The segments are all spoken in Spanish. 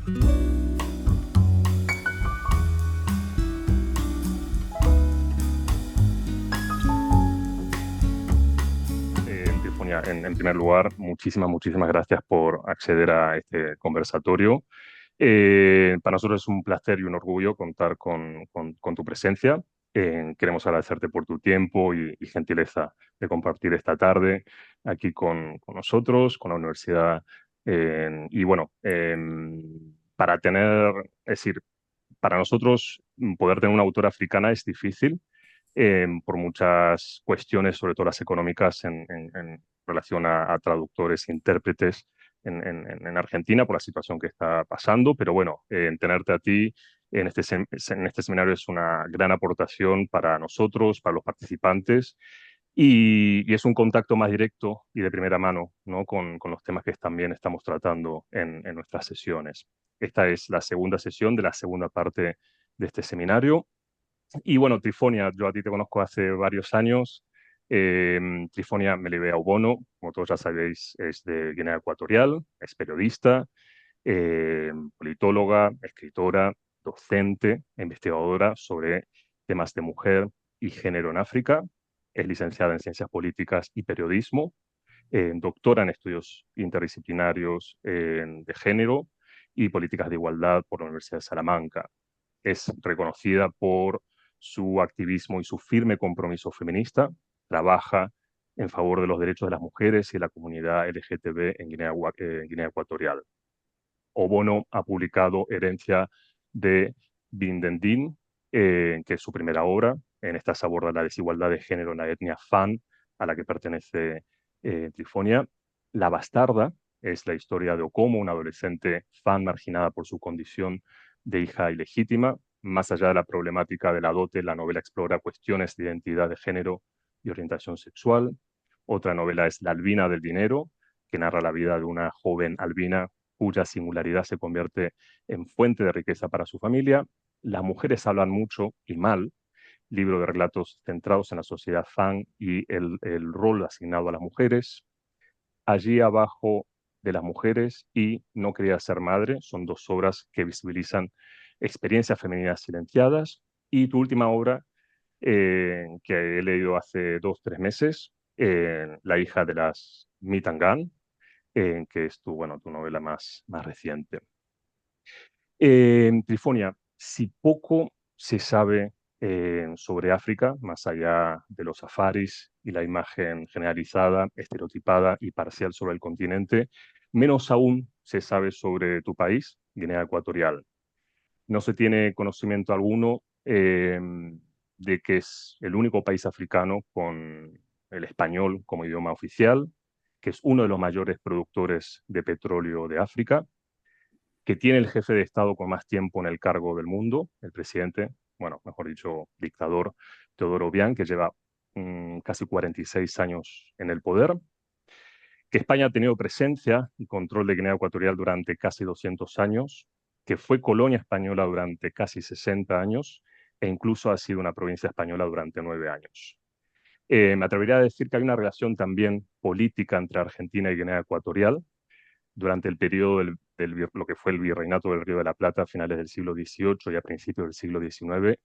Trifonia, en primer lugar, muchísimas gracias por acceder a este conversatorio. Para nosotros es un placer y un orgullo contar con tu presencia. Queremos agradecerte por tu tiempo y gentileza de compartir esta tarde aquí con nosotros, con la universidad. Y bueno, para tener, es decir, para nosotros poder tener una autora africana es difícil por muchas cuestiones, sobre todo las económicas, en relación a traductores e intérpretes en Argentina por la situación que está pasando. Pero bueno, en tenerte a ti en este seminario es una gran aportación para nosotros, para los participantes, y es un contacto más directo y de primera mano, ¿no? con los temas que también estamos tratando en nuestras sesiones. Esta es la segunda sesión de la segunda parte de este seminario. Y bueno, Trifonia, yo a ti te conozco hace varios años. Trifonia Melibea Obono, como todos ya sabéis, es de Guinea Ecuatorial, es periodista, politóloga, escritora, docente, investigadora sobre temas de mujer y género en África. Es licenciada en Ciencias Políticas y Periodismo, doctora en Estudios Interdisciplinarios de Género y Políticas de Igualdad por la Universidad de Salamanca. Es reconocida por su activismo y su firme compromiso feminista. Trabaja en favor de los derechos de las mujeres y de la comunidad LGTB en Guinea Ecuatorial. Obono ha publicado Herencia de Bindendin, que es su primera obra. En esta se aborda la desigualdad de género en la etnia Fan, a la que pertenece Trifonia. La Bastarda es la historia de Okomo, una adolescente Fan marginada por su condición de hija ilegítima. Más allá de la problemática de la dote, la novela explora cuestiones de identidad de género y orientación sexual. Otra novela es La Albina del Dinero, que narra la vida de una joven albina cuya singularidad se convierte en fuente de riqueza para su familia. Las mujeres hablan mucho y mal, libro de relatos centrados en la sociedad Fan y el rol asignado a las mujeres. Allí abajo de las mujeres y No quería ser madre, son dos obras que visibilizan experiencias femeninas silenciadas. Y tu última obra, que he leído hace 2 o 3 meses, La hija de las Mitangan, que es tu novela más reciente. Trifonia, si poco se sabe sobre África, más allá de los safaris y la imagen generalizada, estereotipada y parcial sobre el continente, menos aún se sabe sobre tu país, Guinea Ecuatorial. No se tiene conocimiento alguno de que es el único país africano con el español como idioma oficial, que es uno de los mayores productores de petróleo de África, que tiene el jefe de Estado con más tiempo en el cargo del mundo, el presidente, bueno, mejor dicho, dictador Teodoro Obiang, que lleva casi 46 años en el poder, que España ha tenido presencia y control de Guinea Ecuatorial durante casi 200 años, que fue colonia española durante casi 60 años e incluso ha sido una provincia española durante 9 años. Me atrevería a decir que hay una relación también política entre Argentina y Guinea Ecuatorial, durante el periodo lo que fue el virreinato del Río de la Plata a finales del siglo XVIII y a principios del siglo XIX,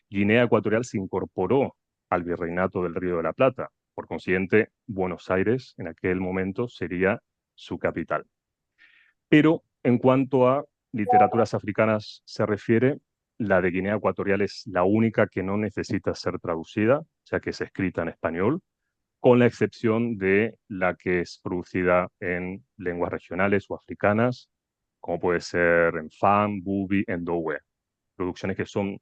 Guinea Ecuatorial se incorporó al virreinato del Río de la Plata. Por consiguiente, Buenos Aires en aquel momento sería su capital. Pero en cuanto a literaturas africanas se refiere, la de Guinea Ecuatorial es la única que no necesita ser traducida, ya que es escrita en español, con la excepción de la que es producida en lenguas regionales o africanas, como puede ser en Fam, Bubi, en Dowe. Producciones que son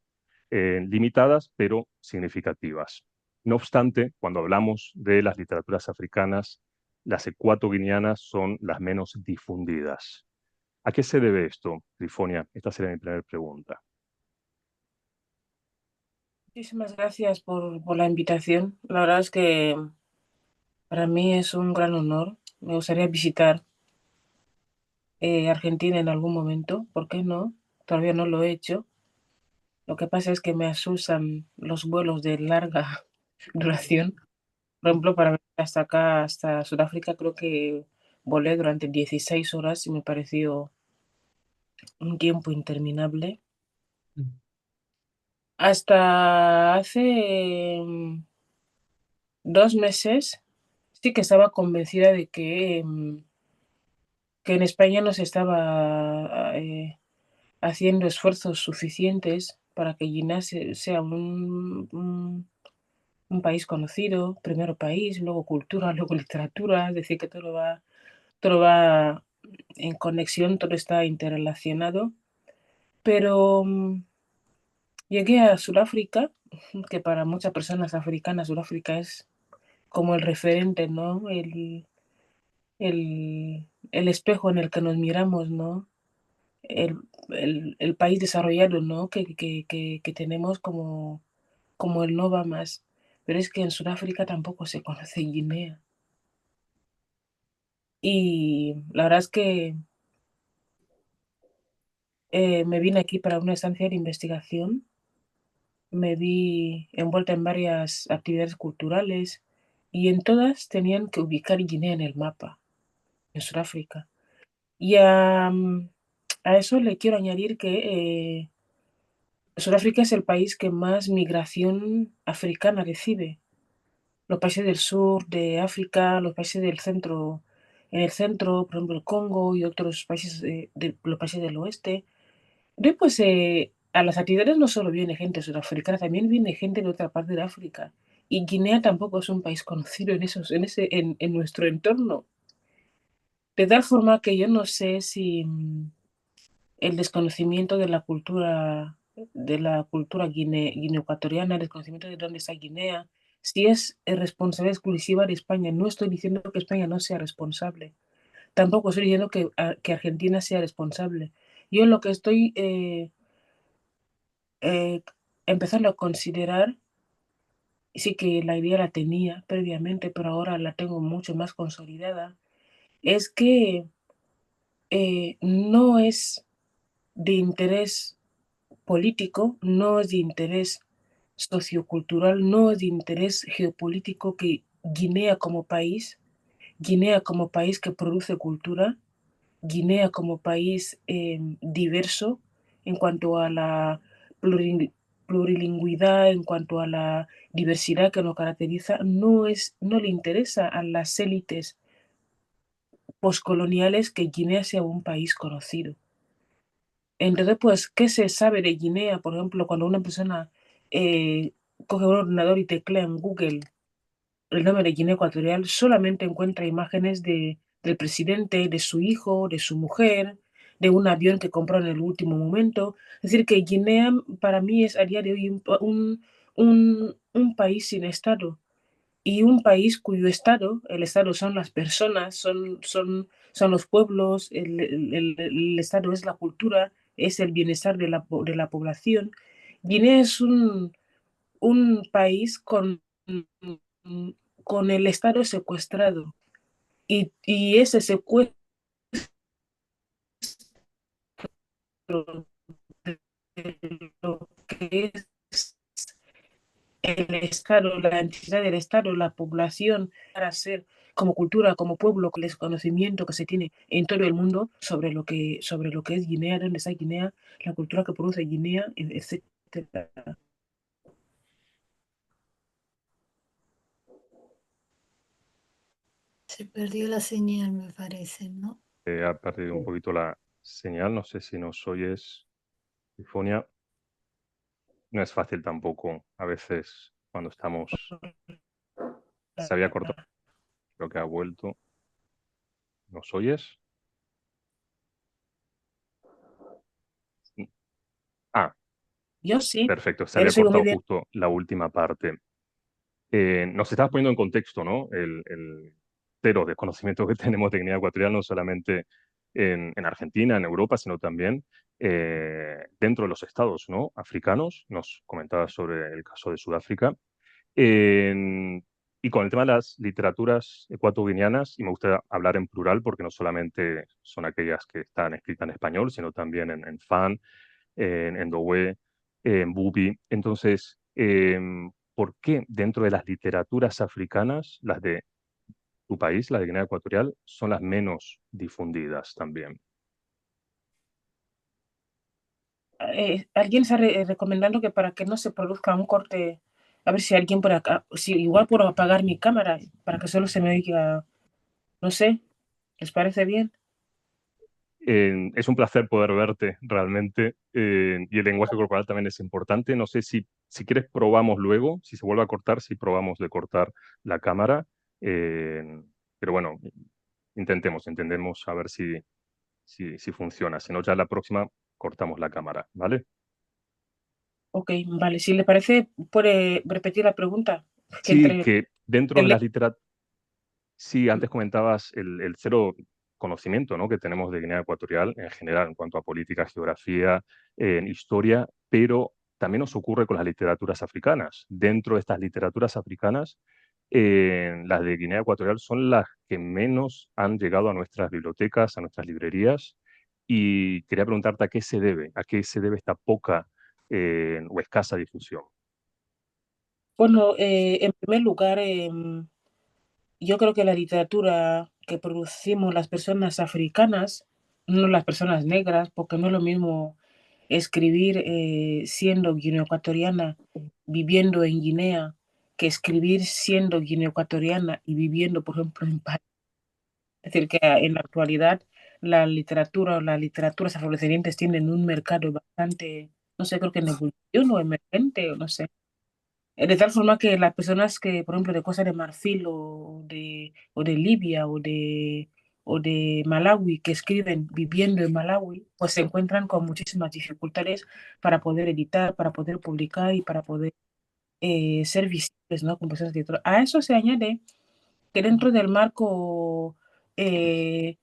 limitadas, pero significativas. No obstante, cuando hablamos de las literaturas africanas, las ecuatoguineanas son las menos difundidas. ¿A qué se debe esto, Trifonia? Esta sería mi primera pregunta. Muchísimas gracias por la invitación. La verdad es que para mí es un gran honor. Me gustaría visitar Argentina en algún momento. ¿Por qué no? Todavía no lo he hecho. Lo que pasa es que me asustan los vuelos de larga duración. Por ejemplo, para venir hasta acá, hasta Sudáfrica, creo que volé durante 16 horas y me pareció un tiempo interminable, hasta hace 2 meses sí que estaba convencida de que en España no se estaba, haciendo esfuerzos suficientes para que Guinea sea un país conocido, primero país, luego cultura, luego literatura, es decir, que todo va en conexión, todo está interrelacionado. Pero, llegué a Sudáfrica, que para muchas personas africanas, Sudáfrica es como el referente, ¿no? El espejo en el que nos miramos, ¿no? El el país desarrollado, ¿no? Que tenemos como el no va más. Pero es que en Sudáfrica tampoco se conoce Guinea. Y la verdad es que, me vine aquí para una estancia de investigación, me vi envuelta en varias actividades culturales y en todas tenían que ubicar Guinea en el mapa, en Sudáfrica. Y a eso le quiero añadir que, Sudáfrica es el país que más migración africana recibe. Los países del sur de África, los países del centro, en el centro, por ejemplo, el Congo y otros países de los países del oeste. Después, a las actividades no solo viene gente sudafricana, también viene gente de otra parte de África. Y Guinea tampoco es un país conocido en nuestro entorno. De tal forma que yo no sé si el desconocimiento de la cultura guineoecuatoriana, el desconocimiento de dónde está Guinea, si es responsabilidad exclusiva de España. No estoy diciendo que España no sea responsable, tampoco estoy diciendo que Argentina sea responsable. Yo lo que estoy eh, empezando a considerar, sí que la idea la tenía previamente, pero ahora la tengo mucho más consolidada, es que no es de interés político, no es de interés sociocultural, no es de interés geopolítico que Guinea como país que produce cultura, Guinea como país diverso en cuanto a la plurilingüidad, en cuanto a la diversidad que nos caracteriza, no le interesa a las élites poscoloniales que Guinea sea un país conocido. Entonces, pues, ¿qué se sabe de Guinea? Por ejemplo, cuando una persona eh, coge un ordenador y teclea en Google el nombre de Guinea Ecuatorial, solamente encuentra imágenes del presidente, de su hijo, de su mujer, de un avión que compró en el último momento. Es decir, que Guinea para mí es a día de hoy un país sin Estado y un país cuyo el Estado son las personas, son los pueblos, el Estado es la cultura, es el bienestar de la población. Guinea es un país con el Estado secuestrado y ese secuestro de lo que es el Estado, la entidad del Estado, la población, para ser como cultura, como pueblo, con el desconocimiento que se tiene en todo el mundo sobre lo que es Guinea, dónde está Guinea, la cultura que produce Guinea, etcétera. Se perdió la señal, me parece, ¿no? Ha perdido un poquito la señal, no sé si nos oyes, Trifonia. No es fácil tampoco, a veces cuando estamos... Se había cortado, creo que ha vuelto. ¿Nos oyes? Ah, Yo sí, perfecto, se yo había les oigo muy cortado bien. justo la última parte. Nos estabas poniendo en contexto, ¿no? El cero desconocimiento que tenemos de Guinea Ecuatorial, no solamente en Argentina, en Europa, sino también dentro de los estados, ¿no? Africanos. Nos comentabas sobre el caso de Sudáfrica. Y con el tema de las literaturas ecuatoguineanas, y me gusta hablar en plural porque no solamente son aquellas que están escritas en español, sino también en Fan, en Dowe, en Bubi. Entonces, ¿por qué dentro de las literaturas africanas, las de tu país, la de Guinea Ecuatorial, son las menos difundidas también? alguien está recomendando que para que no se produzca un corte, a ver si alguien por acá, si igual puedo apagar mi cámara para que solo se me oiga, no sé, ¿les parece bien? Es un placer poder verte realmente, y el lenguaje corporal también es importante. No sé si quieres probamos luego, si se vuelve a cortar, si probamos de cortar la cámara. Pero bueno, intentemos a ver si funciona. Si no, ya la próxima cortamos la cámara, ¿vale? Ok, vale, si le parece, puede repetir la pregunta. Que Sí, entre que dentro de el las literaturas. Sí, antes comentabas el cero conocimiento, ¿no?, que tenemos de Guinea Ecuatorial en general en cuanto a política, geografía, historia, pero también nos ocurre con las literaturas africanas. Dentro de estas literaturas africanas, las de Guinea Ecuatorial son las que menos han llegado a nuestras bibliotecas, a nuestras librerías, y quería preguntarte a qué se debe esta poca o escasa difusión. bueno, en primer lugar, yo creo que la literatura que producimos las personas africanas, no las personas negras, porque no es lo mismo escribir siendo guineoecuatoriana, viviendo en Guinea, que escribir siendo guineoecuatoriana y viviendo, por ejemplo, en París. Es decir, que en la actualidad la literatura o las literaturas afrodescendientes tienen un mercado bastante, no sé, creo que en evolución o emergente, o no sé. De tal forma que las personas que, por ejemplo, de Costa de Marfil o de Libia o de Malawi, que escriben viviendo en Malawi, pues se encuentran con muchísimas dificultades para poder editar, para poder publicar y para poder ser visibles, ¿no? Como personas escritoras. A eso se añade que dentro del marco, eh,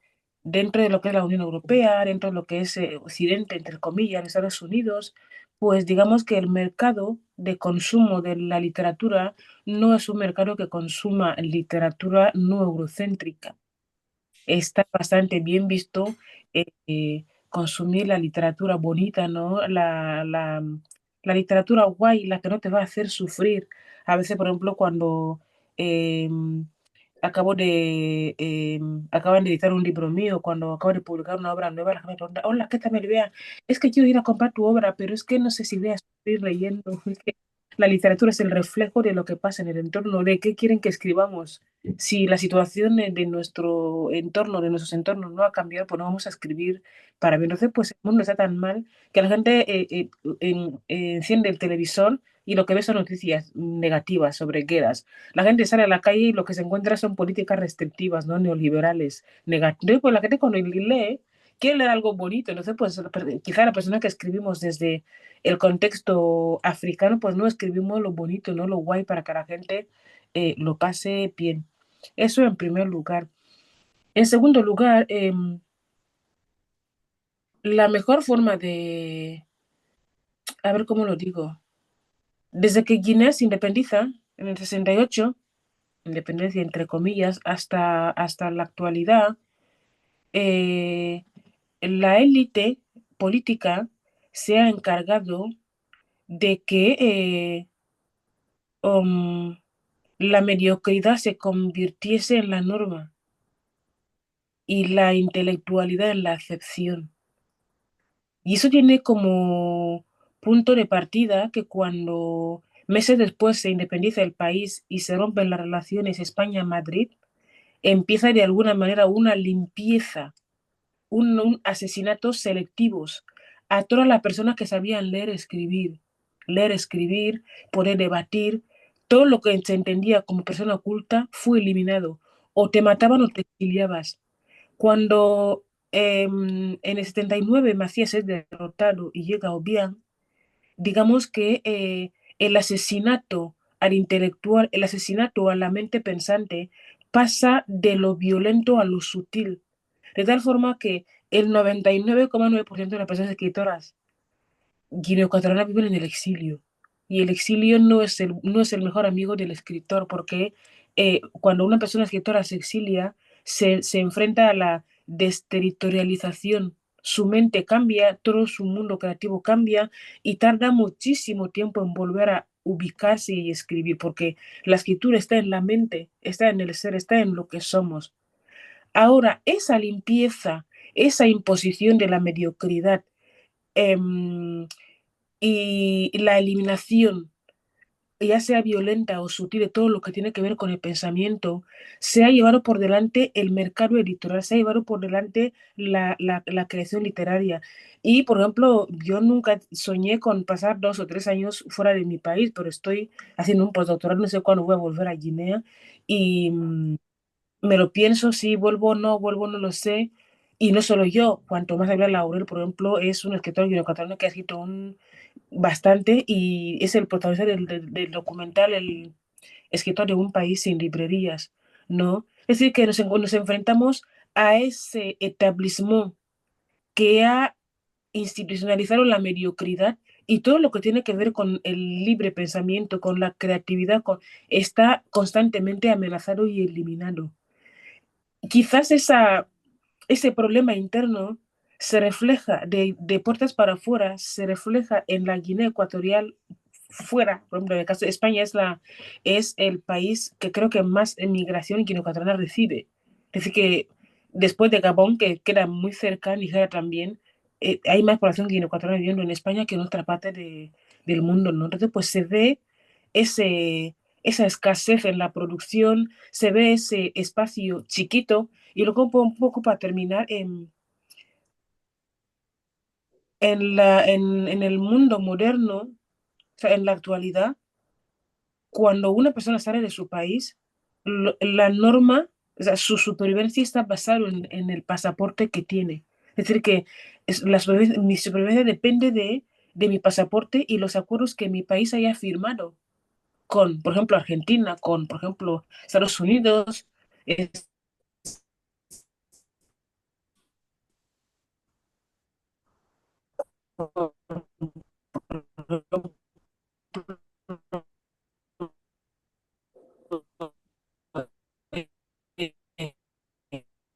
dentro de lo que es la Unión Europea, dentro de lo que es Occidente, entre comillas, en Estados Unidos, pues digamos que el mercado de consumo de la literatura no es un mercado que consuma literatura no eurocéntrica. Está bastante bien visto consumir la literatura bonita, ¿no? La literatura guay, la que no te va a hacer sufrir. A veces, por ejemplo, cuando em, acaban de editar un libro mío, cuando acabo de publicar una obra nueva, la gente me pregunta, hola, ¿qué tal me vea? Es que quiero ir a comprar tu obra, pero es que no sé si voy a sufrir leyendo. Es que la literatura es el reflejo de lo que pasa en el entorno, de qué quieren que escribamos. Si la situación de nuestro entorno, de nuestros entornos no ha cambiado, pues no vamos a escribir para bien. Entonces, pues el mundo está tan mal que la gente enciende el televisor y lo que ve son noticias negativas sobre guerras. La gente sale a la calle y lo que se encuentra son políticas restrictivas, ¿no? Neoliberales, negativas. Pues la gente cuando lee quiere leer algo bonito. Entonces, pues quizá la persona que escribimos desde el contexto africano, pues no escribimos lo bonito, no lo guay para que la gente lo pase bien. Eso en primer lugar. En segundo lugar, la mejor forma a ver cómo lo digo, desde que Guinea se independiza en el 68, independencia entre comillas, hasta la actualidad, eh, la élite política se ha encargado de que um, la mediocridad se convirtiese en la norma y la intelectualidad en la excepción. Y eso tiene como punto de partida que cuando meses después se independiza el país y se rompen las relaciones España-Madrid, empieza de alguna manera una limpieza, un asesinatos selectivos a todas las personas que sabían leer, escribir, poder debatir. Todo lo que se entendía como persona oculta fue eliminado. O te mataban o te exiliabas. Cuando en el 79 Macías es derrotado y llega Obiang, digamos que el asesinato al intelectual, el asesinato a la mente pensante pasa de lo violento a lo sutil, de tal forma que el 99,9% de las personas escritoras guineoecuatorianas viven en el exilio. Y el exilio no es el mejor amigo del escritor, porque cuando una persona escritora se exilia, se enfrenta a la desterritorialización. Su mente cambia, todo su mundo creativo cambia y tarda muchísimo tiempo en volver a ubicarse y escribir, porque la escritura está en la mente, está en el ser, está en lo que somos. Ahora, esa limpieza, esa imposición de la mediocridad em, y la eliminación, ya sea violenta o sutil, de todo lo que tiene que ver con el pensamiento, se ha llevado por delante el mercado editorial, se ha llevado por delante la creación literaria. Y, por ejemplo, yo nunca soñé con pasar 2 o 3 años fuera de mi país, pero estoy haciendo un postdoctorado, no sé cuándo voy a volver a Guinea, y me lo pienso, si vuelvo, no lo sé. Y no solo yo, cuanto más habla Laurel, por ejemplo, es un escritor guineocatalano que ha escrito bastante y es el protagonista del documental El escritor de un país sin librerías, ¿no? Es decir, que nos enfrentamos a ese etablissement que ha institucionalizado la mediocridad y todo lo que tiene que ver con el libre pensamiento, con la creatividad, está constantemente amenazado y eliminado. Quizás ese problema interno se refleja de puertas para afuera, se refleja en la Guinea Ecuatorial fuera. Por ejemplo, en el caso de España es el país que creo que más emigración guineoecuatoriana recibe. Es decir, que después de Gabón, que queda muy cerca, Nigeria también, hay más población guineoecuatoriana viviendo en España que en otra parte del mundo, ¿no? Entonces, pues se ve ese, esa escasez en la producción, se ve ese espacio chiquito y luego un poco para terminar en el mundo moderno, o sea, en la actualidad, cuando una persona sale de su país, la norma, o sea, su supervivencia está basada en el pasaporte que tiene. Es decir, que mi supervivencia depende de mi pasaporte y los acuerdos que mi país haya firmado con, por ejemplo, Argentina, con, por ejemplo, Estados Unidos.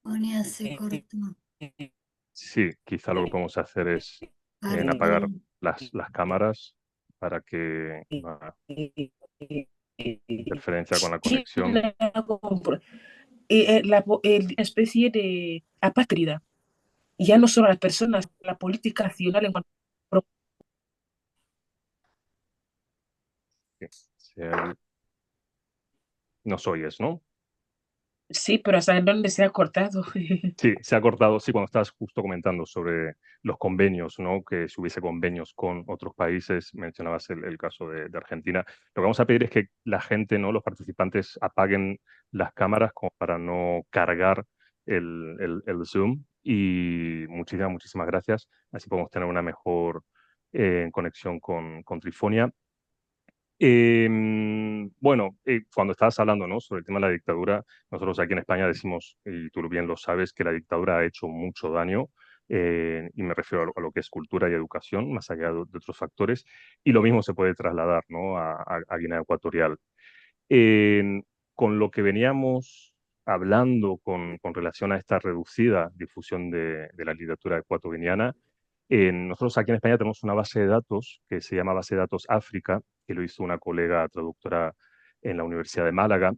Sonia se cortó. Sí, quizá lo que podemos hacer es apagar Perdón. las cámaras para que no haya interferencia con la conexión. China, especie de apátrida. Y ya no solo las personas, la política nacional en cuanto. Si nos oyes, ¿no? Sí, pero ¿hasta dónde se ha cortado? Sí, se ha cortado, sí, cuando estabas justo comentando sobre los convenios, ¿no? Que si hubiese convenios con otros países, mencionabas el caso de Argentina. Lo que vamos a pedir es que la gente, ¿no? Los participantes apaguen las cámaras como para no cargar el Zoom. Y muchísimas gracias. Así podemos tener una mejor conexión con Trifonia. Bueno, cuando estabas hablando, ¿no? Sobre el tema de la dictadura, nosotros aquí en España decimos, y tú bien lo sabes, que la dictadura ha hecho mucho daño, y me refiero a lo que es cultura y educación, más allá de otros factores, y lo mismo se puede trasladar, ¿no? A Guinea Ecuatorial. En- con lo que veníamos hablando con relación a esta reducida difusión de la literatura ecuatoguineana, nosotros aquí en España tenemos una base de datos que se llama Base de Datos África, que lo hizo una colega traductora en la Universidad de Málaga.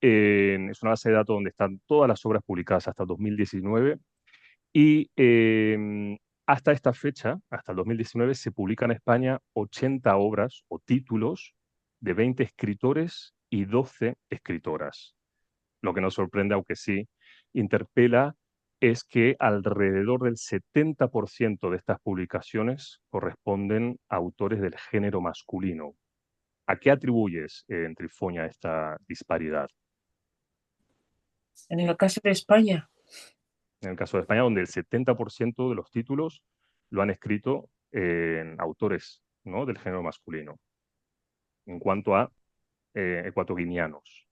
Es una base de datos donde están todas las obras publicadas hasta 2019 y hasta esta fecha, hasta el 2019, se publican en España 80 obras o títulos de 20 escritores y 12 escritoras. Lo que nos sorprende, aunque sí interpela, es que alrededor del 70% de estas publicaciones corresponden a autores del género masculino. ¿A qué atribuyes, en Trifoña, esta disparidad? En el caso de España, En el caso de España, donde el 70% de los títulos lo han escrito autores, ¿no? Del género masculino, en cuanto a ecuatoguineanos.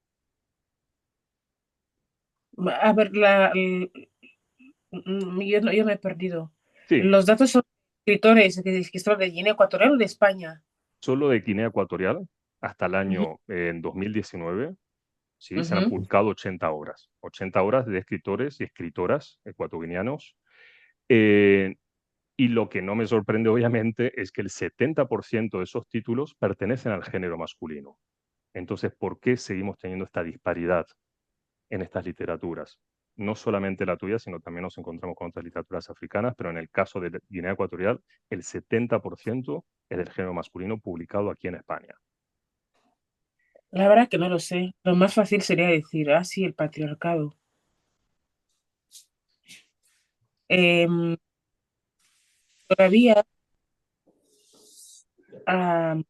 a ver, yo me he perdido. Sí, Los datos son escritores que son de Guinea Ecuatorial o de España. solo de Guinea Ecuatorial hasta el Ujú, año 2019, sí, se han ujú. publicado 80 obras de escritores y escritoras ecuatoguineanos. Eh, y lo que no me sorprende, obviamente, es que el 70% de esos títulos pertenecen al género masculino. Entonces, ¿por qué seguimos teniendo esta disparidad en estas literaturas? no solamente la tuya, sino también nos encontramos con otras literaturas africanas, pero en el caso de Guinea Ecuatorial, el 70% es del género masculino publicado aquí en España. La verdad que no lo sé. Lo más fácil sería decir, ah, sí, el patriarcado. Em, todavía, ah,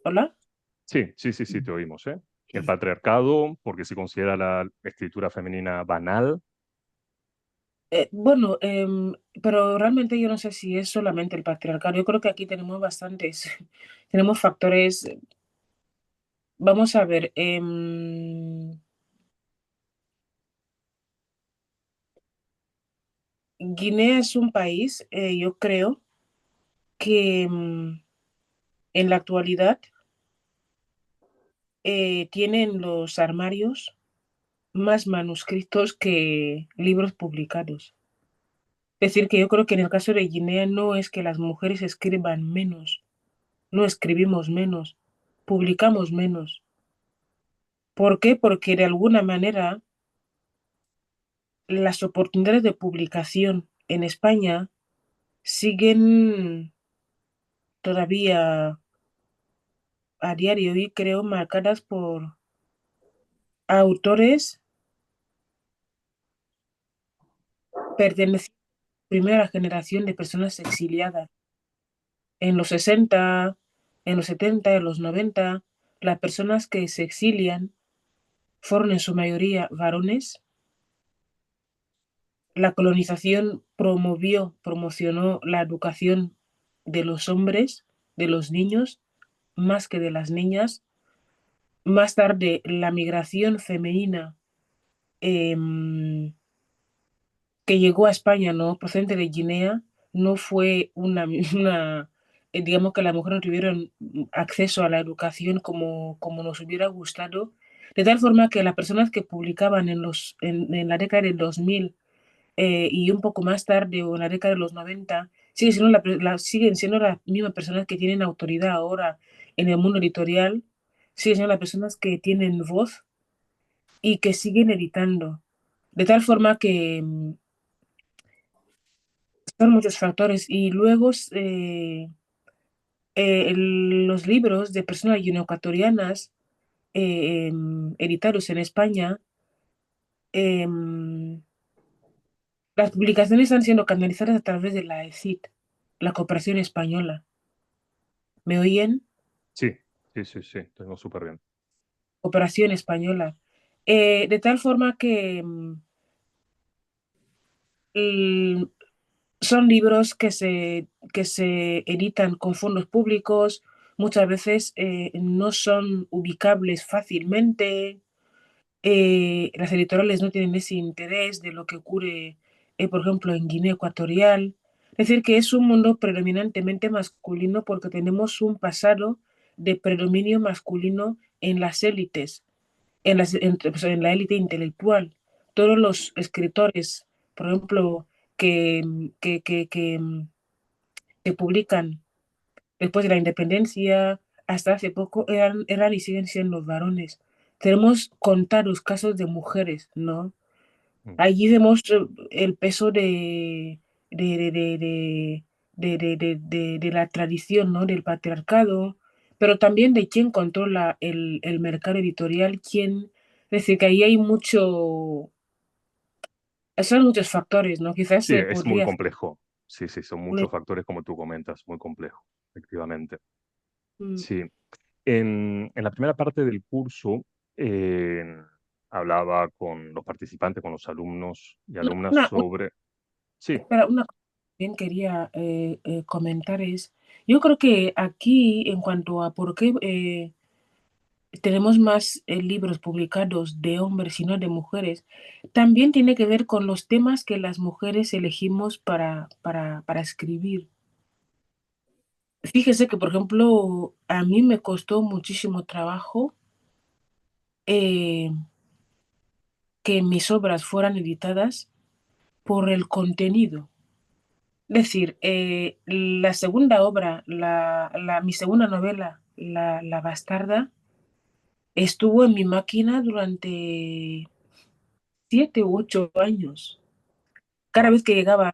¿hola? Sí, sí, sí, sí, te oímos, ¿eh? El patriarcado, porque se considera la escritura femenina banal. Bueno, pero realmente yo no sé si es solamente el patriarcado. Yo creo que aquí tenemos bastantes, tenemos factores. Vamos a ver, Guinea es un país, yo creo que en la actualidad tienen los armarios más manuscritos que libros publicados. Es decir, que yo creo que en el caso de Guinea no es que las mujeres escriban menos, no escribimos menos, publicamos menos. ¿Por qué? Porque de alguna manera las oportunidades de publicación en España siguen todavía a día de hoy, creo, marcadas por autores pertenecientes a la primera generación de personas exiliadas. En los 60, en los 70, en los 90, las personas que se exilian fueron en su mayoría varones. La colonización promocionó la educación de los hombres, de los niños, más que de las niñas. Más tarde, la migración femenina em, que llegó a España, ¿no? Procedente de Guinea, no fue digamos que las mujeres no tuvieron acceso a la educación como nos hubiera gustado, de tal forma que las personas que publicaban en la década del 2000 y un poco más tarde o en la década de los 90, siguen siendo las mismas personas que tienen autoridad ahora en el mundo editorial, siguen siendo las personas que tienen voz y que siguen editando. De tal forma que son muchos factores. Y luego los libros de personas guineoecuatorianas editados en España, em, las publicaciones están siendo canalizadas a través de la ECIT, la Cooperación Española. ¿Me oyen? Sí, sí, sí, sí, tengo súper bien. Cooperación Española. De tal forma que l- son libros que se editan con fondos públicos, muchas veces no son ubicables fácilmente. Las editoriales no tienen ese interés de lo que ocurre, por ejemplo, en Guinea Ecuatorial. Es decir, que es un mundo predominantemente masculino porque tenemos un pasado de predominio masculino en las élites, pues, en la élite intelectual. Todos los escritores, por ejemplo, que, que, que, que, que publican después de la independencia, hasta hace poco, eran y siguen siendo varones. Tenemos contados casos de mujeres, ¿no? Mm. Allí vemos el peso de la tradición, ¿no? Del patriarcado, pero también de quién controla el mercado editorial, quién... Es decir, que ahí hay son muchos factores, ¿no? Quizás Sí, se es muy podría hacer complejo. Sí, sí, son un... muchos factores como tú comentas, muy complejo, efectivamente. Mm, Sí. En la primera parte del curso eh, hablaba con los participantes, con los alumnos y alumnas una, sobre... Sí, espera, una cosa que también quería comentar es, yo creo que aquí, en cuanto a por qué tenemos más libros publicados de hombres y no de mujeres, también tiene que ver con los temas que las mujeres elegimos para escribir. Fíjese que, por ejemplo, a mí me costó muchísimo trabajo eh, que mis obras fueran editadas por el contenido. Es decir, la segunda obra, mi segunda novela, La Bastarda, estuvo en mi máquina durante 7 u 8 años. Cada Wow. vez que llegaba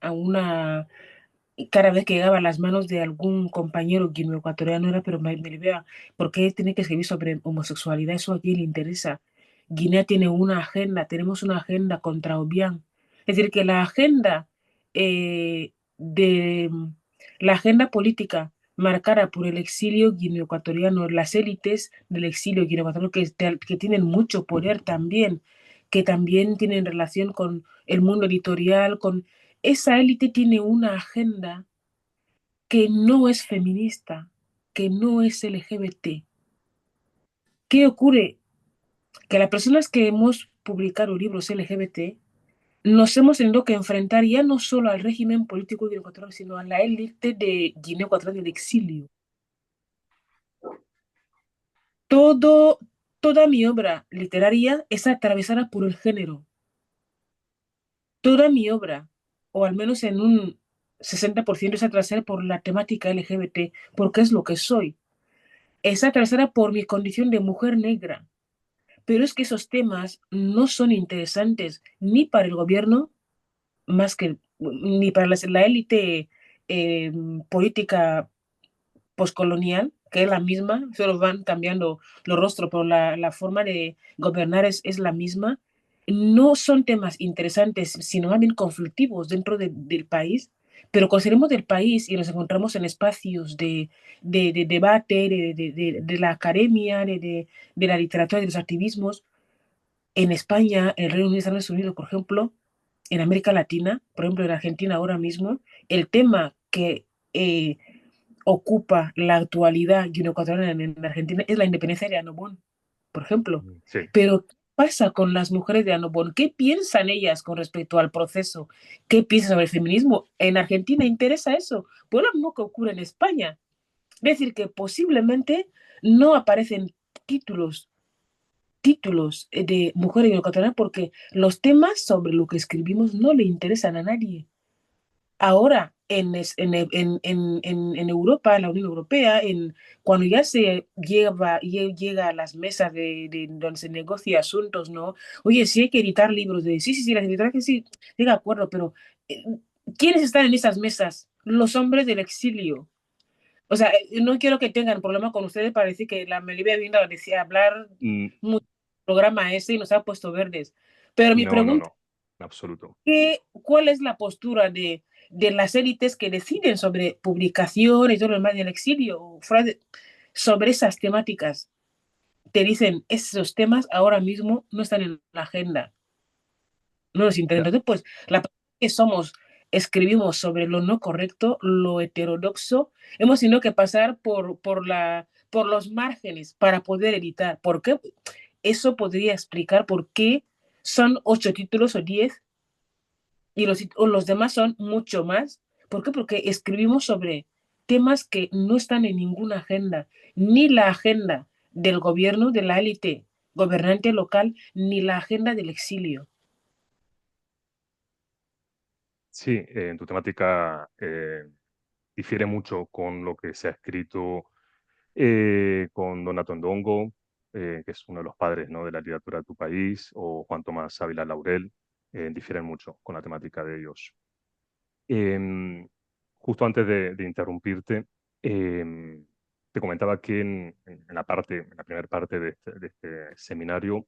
a una cada vez que llegaba a las manos de algún compañero guineoecuatoriano era, pero me vea, ¿por qué tiene que escribir sobre homosexualidad? ¿Eso a quién le interesa? Guinea tiene una agenda, tenemos una agenda contra Obiang. Es decir, que de la agenda política marcada por el exilio guineoecuatoriano, las élites del exilio guineoecuatoriano que tienen mucho poder también, que también tienen relación con el mundo editorial, con esa élite tiene una agenda que no es feminista, que no es LGBT. ¿Qué ocurre? Que las personas que hemos publicado libros LGBT nos hemos tenido que enfrentar ya no solo al régimen político de Ecuador, sino a la élite de Guinea Ecuatorial del exilio. Todo, toda mi obra literaria es atravesada por el género. Toda mi obra, o al menos en un 60% es atravesada por la temática LGBT, porque es lo que soy. Es atravesada por mi condición de mujer negra. Pero es que esos temas no son interesantes ni para el gobierno, más que ni para la élite eh, política poscolonial, que es la misma, solo van cambiando los rostros, pero la forma de gobernar es la misma. No son temas interesantes, sino más bien conflictivos dentro del país, pero cuando salimos del país y nos encontramos en espacios de debate, de la academia, de la literatura, de los activismos, en España, en el Reino Unido, Estados Unidos, por ejemplo, en América Latina, por ejemplo, en Argentina ahora mismo, el tema que eh, ocupa la actualidad guineoecuatoriana en Argentina es la independencia de Annobón, por ejemplo. Sí, Pero, ¿qué pasa con las mujeres de Annobón? ¿Qué piensan ellas con respecto al proceso? ¿Qué piensan sobre el feminismo? En Argentina interesa eso. Pues lo mismo que ocurre en España. Es decir, que posiblemente no aparecen títulos de mujeres guineoecuatorianas porque los temas sobre lo que escribimos no le interesan a nadie. Ahora, en Europa, en la Unión Europea, cuando ya llega a las mesas donde se negocia asuntos, ¿no? Oye, sí hay que editar libros sí, sí, sí, las editoras que sí, estoy de acuerdo, pero eh, ¿quiénes están en esas mesas? Los hombres del exilio. O sea, no quiero que tengan problema con ustedes para decir que la Melibea vino a decir, a hablar mm, mucho del programa ese y nos ha puesto verdes. Pero mi no, no, pregunta no, en absoluto. ¿cuál es la postura de las élites que deciden sobre publicaciones y todo lo demás del exilio, sobre esas temáticas? Te dicen, esos temas ahora mismo no están en la agenda, no nos interesa. Ya, Entonces, pues, la persona que somos, escribimos sobre lo no correcto, lo heterodoxo, hemos tenido que pasar por los márgenes para poder editar. ¿Por qué? Eso podría explicar por qué son 8 títulos o 10 y los demás son mucho más. ¿Por qué? Porque escribimos sobre temas que no están en ninguna agenda, ni la agenda del gobierno, de la élite gobernante local, ni la agenda del exilio. sí, en tu temática difiere mucho con lo que se ha escrito con Donato Ndongo, que es uno de los padres, ¿no?, de la literatura de tu país, o Juan Tomás Ávila Laurel, difieren mucho con la temática de ellos. Em, Justo antes de interrumpirte, te comentaba que en la primera parte de este seminario,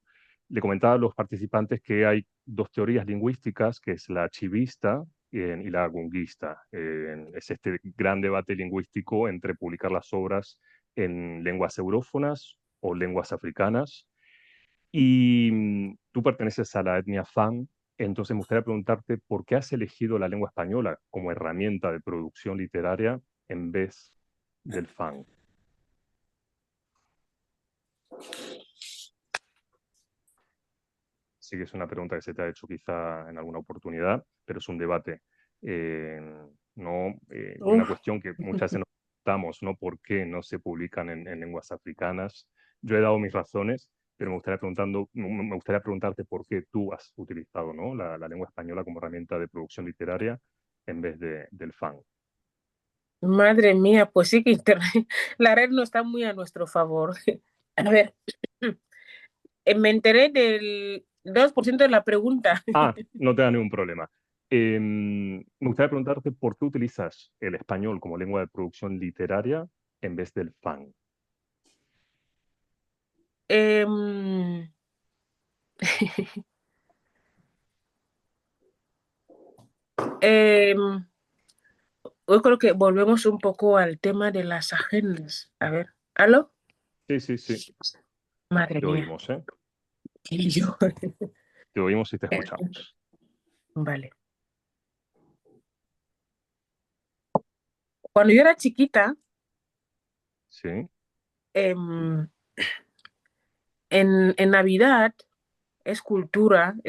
le comentaba a los participantes que hay dos teorías lingüísticas, que es la chivista y la gunguista. Es este gran debate lingüístico entre publicar las obras en lenguas eurófonas o lenguas africanas. Y tú perteneces a la etnia Fang, entonces me gustaría preguntarte por qué has elegido la lengua española como herramienta de producción literaria en vez del Fang. Sí que es una pregunta que se te ha hecho quizá en alguna oportunidad, pero es un debate, eh, ¿no? Y una Uf, cuestión que muchas veces nos preguntamos, ¿no? ¿Por qué no se publican en lenguas africanas? Yo he dado mis razones, pero me gustaría preguntarte por qué tú has utilizado, ¿no?, la lengua española como herramienta de producción literaria en vez del Fang. madre mía, pues sí que Internet, la red no está muy a nuestro favor. A ver, Me enteré del 2% de la pregunta. Ah, no te da ningún problema. Me gustaría preguntarte por qué utilizas el español como lengua de producción literaria en vez del fan. Em, em, Yo creo que volvemos un poco al tema de las agendas. A ver, ¿aló? Sí, sí, sí, Madre te mía. oímos, ¿eh? Y yo. Te oímos y te escuchamos. Vale. Cuando yo era chiquita, Sí, em, en Navidad es cultural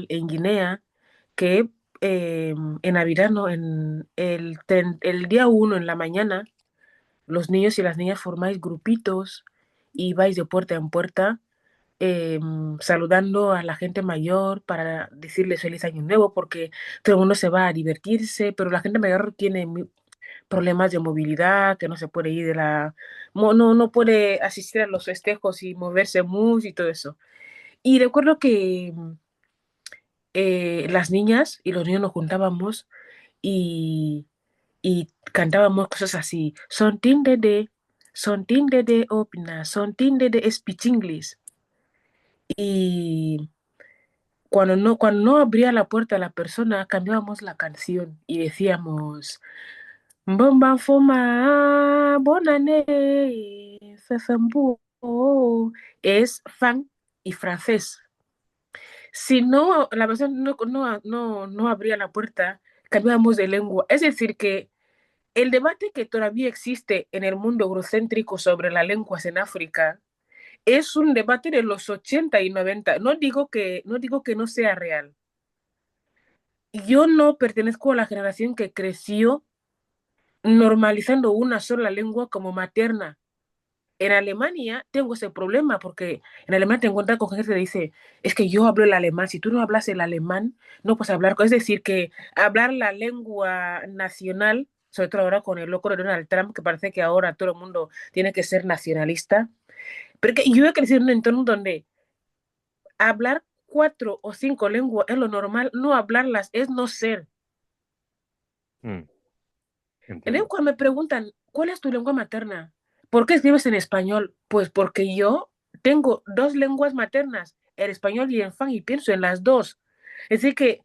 en Guinea que en Navidad, no, en el día 1 en la mañana, los niños y las niñas formáis grupitos y vais de puerta en puerta saludando a la gente mayor para decirles feliz año nuevo, porque todo el mundo se va a divertirse, pero la gente mayor tiene problemas de movilidad, que no se puede ir no puede asistir a los festejos y moverse mucho y todo eso. Y recuerdo que las niñas y los niños nos juntábamos y, y cantábamos cosas así, son tin de opina, son tin de speech English. Y cuando no abría la puerta a la persona, cambiábamos la canción y decíamos, Bomba fuma, bonane, fefembu. Es fan y francés. Si no, la persona no abría la puerta, cambiábamos de lengua. Es decir, que el debate que todavía existe en el mundo eurocéntrico sobre las lenguas en África es un debate de los 80 y 90. No digo que no sea real. Yo no pertenezco a la generación que creció normalizando una sola lengua como materna. En Alemania tengo ese problema porque en Alemania te encuentras con gente que dice, es que yo hablo el alemán, si tú no hablas el alemán, no puedes hablar. Es decir, que hablar la lengua nacional, sobre todo ahora con el loco de Donald Trump, que parece que ahora todo el mundo tiene que ser nacionalista, pero que yo he crecido en un entorno donde hablar 4 o 5 lenguas es lo normal, no hablarlas es no ser. mm, Entonces, entiendo. cuando me preguntan, ¿cuál es tu lengua materna? ¿Por qué escribes en español? Pues porque yo tengo 2 lenguas maternas, el español y el fan, y pienso en las dos. Es decir, que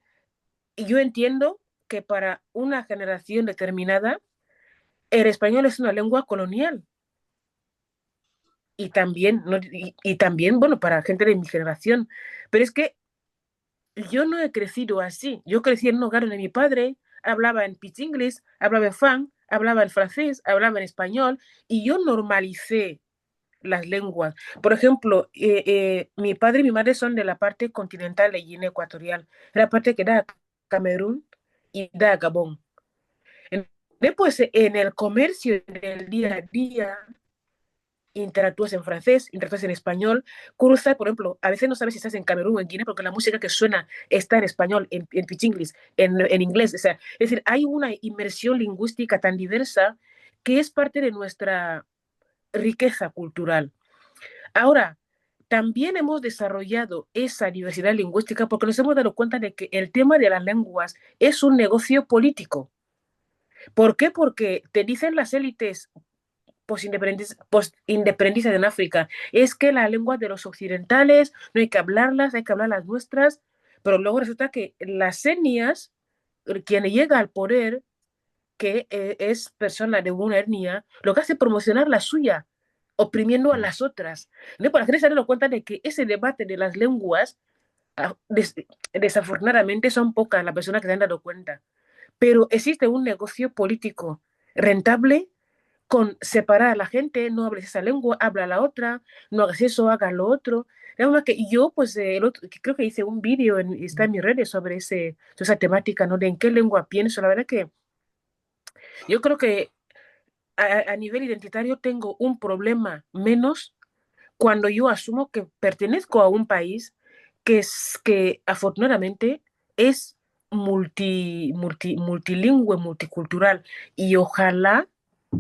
yo entiendo que para una generación determinada, el español es una lengua colonial. Y también, ¿no? Y también, bueno, para gente de mi generación. Pero es que yo no he crecido así. Yo crecí en un hogar donde mi padre hablaba en pitch English, hablaba en fan, hablaba en francés, hablaba en español, y yo normalicé las lenguas. Por ejemplo, mi padre y mi madre son de la parte continental de Guinea Ecuatorial, la parte que da Camerún y da Gabón. Después, en el comercio del día a día, interactúas en francés, interactúas en español, cursa, por ejemplo, a veces no sabes si estás en Camerún o en Guinea porque la música que suena está en español, en pichinglis, en inglés. O sea, es decir, hay una inmersión lingüística tan diversa que es parte de nuestra riqueza cultural. Ahora, también hemos desarrollado esa diversidad lingüística porque nos hemos dado cuenta de que el tema de las lenguas es un negocio político. ¿Por qué? Porque te dicen las élites post-independentistas en África, es que la lengua de los occidentales no hay que hablarlas, hay que hablar las nuestras, pero luego resulta que las etnias, quien llega al poder, que es persona de una etnia, lo que hace es promocionar la suya, oprimiendo a Mm, las otras. ¿No? Para la gente se da cuenta de que ese debate de las lenguas, ah, desafortunadamente son pocas las personas que se han dado cuenta, pero existe un negocio político rentable con separar a la gente, no hables esa lengua, habla la otra, no hagas eso, hagas lo otro. La verdad que yo, pues, creo que hice un vídeo, está en mis redes sobre esa temática, ¿no? De en qué lengua pienso. La verdad que yo creo que a nivel identitario tengo un problema menos cuando yo asumo que pertenezco a un país que afortunadamente es multilingüe, multicultural, y ojalá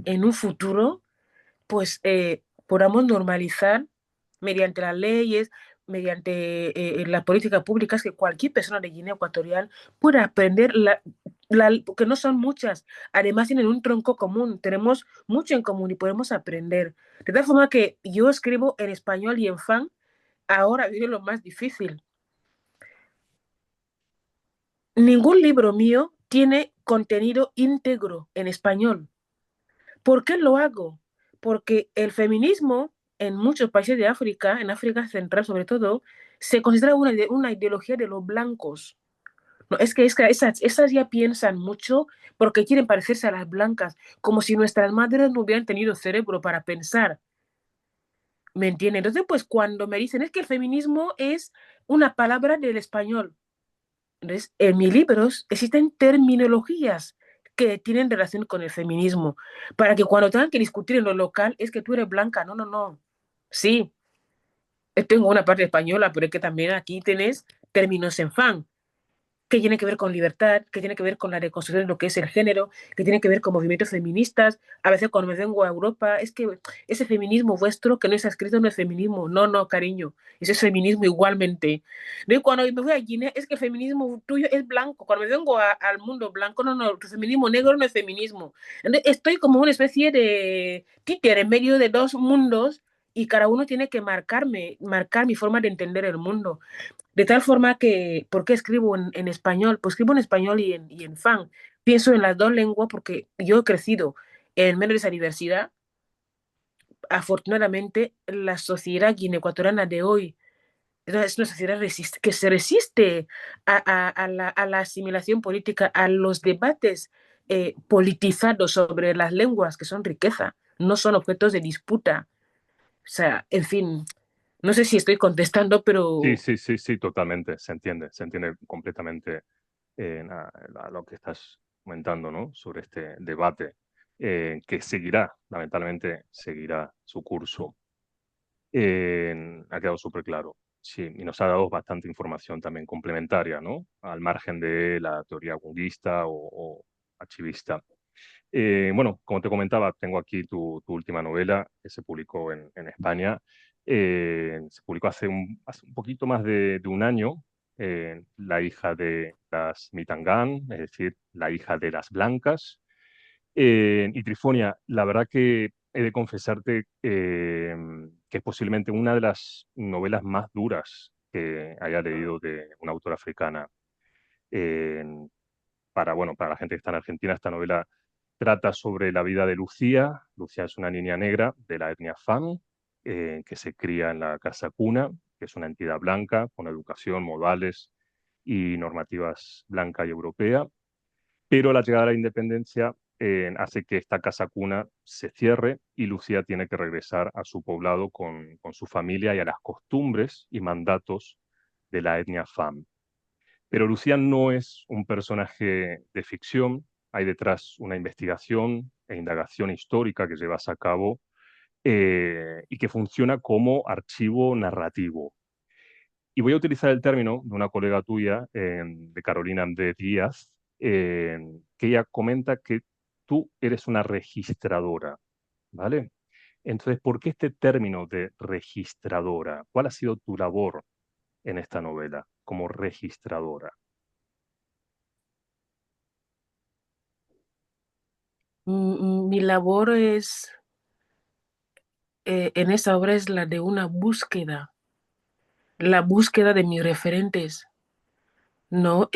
en un futuro pues podamos normalizar mediante las leyes, mediante las políticas públicas, que cualquier persona de Guinea Ecuatorial pueda aprender, porque no son muchas, además tienen un tronco común, tenemos mucho en común y podemos aprender. De tal forma que yo escribo en español y en fan, ahora viene lo más difícil. Ningún libro mío tiene contenido íntegro en español. ¿Por qué lo hago? Porque el feminismo en muchos países de África, en África Central sobre todo, se considera una ideología de los blancos. No, es que esas ya piensan mucho porque quieren parecerse a las blancas, como si nuestras madres no hubieran tenido cerebro para pensar. ¿Me entienden? Entonces, pues cuando me dicen es que el feminismo es una palabra del español. Entonces, en mis libros existen terminologías que tienen relación con el feminismo, para que cuando tengan que discutir en lo local, es que tú eres blanca, no, no, no. Sí, tengo una parte española, pero es que también aquí tenés términos en fan, que tiene que ver con libertad, que tiene que ver con la reconstrucción de lo que es el género, que tiene que ver con movimientos feministas. A veces cuando me vengo a Europa, es que ese feminismo vuestro que no está escrito no es feminismo. No, no, cariño, ese es feminismo igualmente. De cuando me voy a Guinea, es que el feminismo tuyo es blanco. Cuando me vengo al mundo blanco, no, no, tu feminismo negro no es feminismo. Entonces, estoy como una especie de títer en medio de dos mundos y cada uno tiene que marcar mi forma de entender el mundo. De tal forma que, ¿por qué escribo en español? Pues escribo en español y en fan. Pienso en las dos lenguas porque yo he crecido en medio de esa diversidad. Afortunadamente, la sociedad guineecuatoriana de hoy es una sociedad que se resiste a la asimilación política, a los debates politizados sobre las lenguas, que son riqueza, no son objetos de disputa. O sea, en fin, no sé si estoy contestando, Sí, pero sí, sí, sí, totalmente, se entiende completamente a lo que estás comentando, ¿no? Sobre este debate que seguirá, lamentablemente, seguirá su curso. Ha quedado súper claro. Sí, y nos ha dado bastante información también complementaria, ¿no? Al margen de la teoría gunguista o archivista. Bueno, como te comentaba, tengo aquí tu última novela que se publicó en España. Se publicó hace un poquito más de un año, La hija de las Mitangán, es decir, La hija de las blancas. Y Trifonia, la verdad que he de confesarte que es posiblemente una de las novelas más duras que haya leído de una autora africana. Eh, bueno, para la gente que está en Argentina, esta novela trata sobre la vida de Lucía. Lucía es una niña negra de la etnia Fang, que se cría en la Casa Cuna, que es una entidad blanca con educación, modales y normativas blanca y europea. Pero la llegada de la independencia hace que esta casa cuna se cierre y Lucía tiene que regresar a su poblado con su familia y a las costumbres y mandatos de la etnia Fam. Pero Lucía no es un personaje de ficción, hay detrás una investigación e indagación histórica que llevas a cabo y que funciona como archivo narrativo. Y voy a utilizar el término de una colega tuya, de Carolina Andrés Díaz, que ella comenta que tú eres una registradora, ¿vale? Entonces, ¿por qué este término de registradora? ¿Cuál ha sido tu labor en esta novela como registradora? mi labor en esa obra es la de una búsqueda, la búsqueda de mis referentes, ¿no?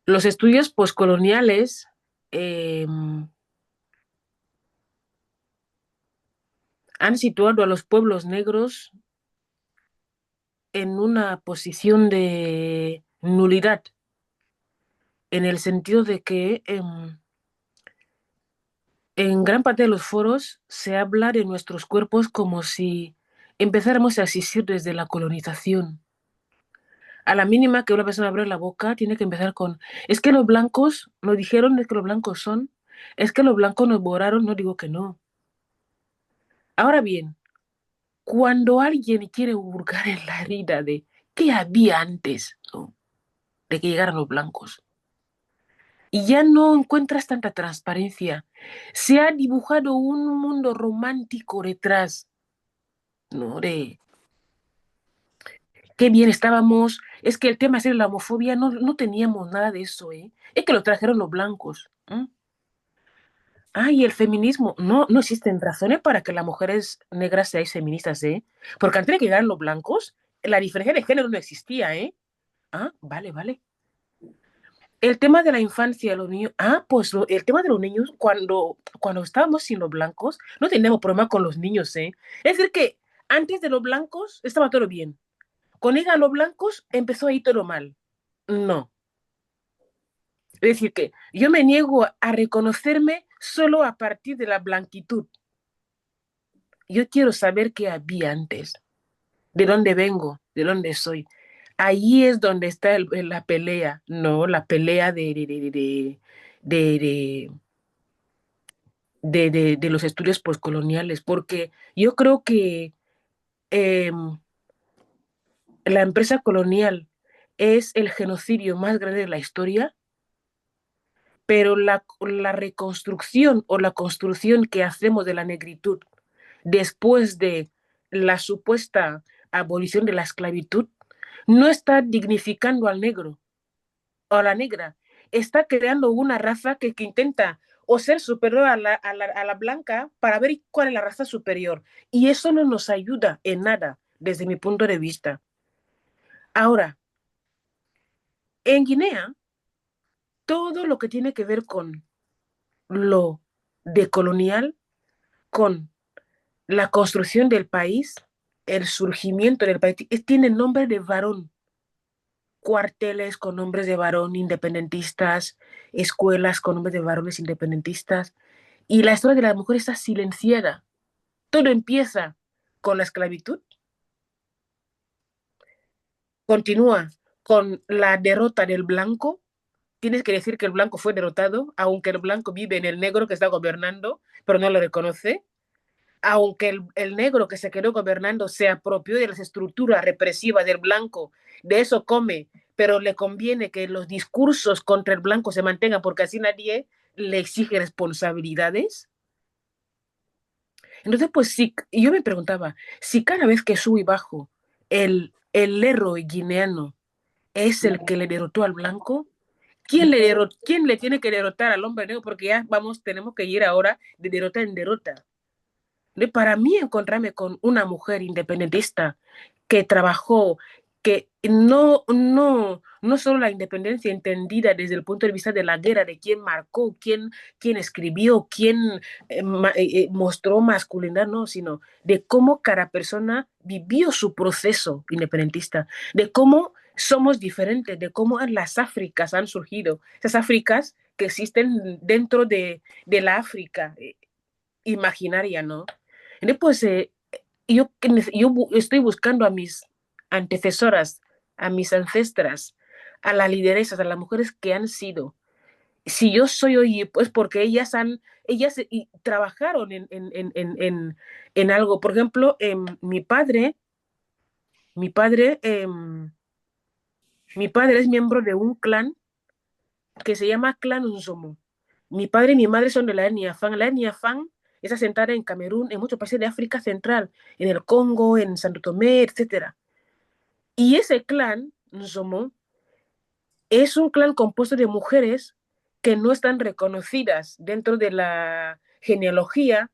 Los estudios poscoloniales han situado a los pueblos negros en una posición de nulidad, en el sentido de que en gran parte de los foros se habla de nuestros cuerpos como si empezáramos a existir desde la colonización. A la mínima que una persona abre la boca, tiene que empezar con, es que los blancos nos dijeron, es que los blancos son, es que los blancos nos borraron, no digo que no. Ahora bien, cuando alguien quiere hurgar en la herida de qué había antes, ¿no?, de que llegaran los blancos, y ya no encuentras tanta transparencia. Se ha dibujado un mundo romántico detrás, ¿no? De qué bien estábamos. Es que el tema de la homofobia no teníamos nada de eso, ¿eh? Es que lo trajeron los blancos. ¿Eh? Ah, y el feminismo. No existen razones para que las mujeres negras seáis feministas, ¿eh? Porque antes de que llegaran los blancos, la diferencia de género no existía, ¿eh? Ah, vale, vale. El tema de la infancia de los niños. Ah, pues el tema de los niños, cuando estábamos sin los blancos, no teníamos problema con los niños, ¿eh? Es decir, que antes de los blancos estaba todo bien. Con llegan los blancos empezó ahí todo mal. No. Es decir, que yo me niego a reconocerme solo a partir de la blanquitud. Yo quiero saber qué había antes, de dónde vengo, de dónde soy. Ahí es donde está la pelea, no la pelea de, de los estudios postcoloniales, porque yo creo que eh, la empresa colonial es el genocidio más grande de la historia, pero la reconstrucción o la construcción que hacemos de la negritud después de la supuesta abolición de la esclavitud no está dignificando al negro o a la negra, está creando una raza que intenta o ser superior a la blanca para ver cuál es la raza superior. Y eso no nos ayuda en nada, desde mi punto de vista. Ahora, en Guinea, todo lo que tiene que ver con lo decolonial, con la construcción del país, el surgimiento del país, tiene nombre de varón. Cuarteles con nombres de varón independentistas, escuelas con nombres de varones independentistas, y la historia de la mujer está silenciada. Todo empieza con la esclavitud, continúa con la derrota del blanco. Tienes que decir que el blanco fue derrotado, aunque el blanco vive en el negro que está gobernando, pero no lo reconoce. Aunque el negro que se quedó gobernando se apropió de las estructuras represivas del blanco, de eso come, pero le conviene que los discursos contra el blanco se mantengan porque así nadie le exige responsabilidades. Entonces, pues sí, yo me preguntaba, si cada vez que subo y bajo el héroe guineano es el que le derrotó al blanco, ¿quién le tiene que derrotar al hombre negro? Porque ya vamos, tenemos que ir ahora de derrota en derrota. Para mí encontrarme con una mujer independentista que trabajó, que no solo la independencia entendida desde el punto de vista de la guerra, de quién marcó, quién escribió, quién mostró masculinidad, no, sino de cómo cada persona vivió su proceso independentista, de cómo somos diferentes, de cómo las Áfricas han surgido, esas Áfricas que existen dentro de la África imaginaria, ¿no? Entonces, pues yo estoy buscando a mis antecesoras, a mis ancestras, a las lideresas, a las mujeres que han sido. Si yo soy hoy, pues porque ellas trabajaron en algo. Por ejemplo, mi padre, mi padre es miembro de un clan que se llama Clan Nzomo. Mi padre y mi madre son de la etnia Fang. La etnia Fang es asentada en Camerún, en muchos países de África Central, en el Congo, en Santo Tomé, etc. Y ese clan, Nzomo, es un clan compuesto de mujeres que no están reconocidas dentro de la genealogía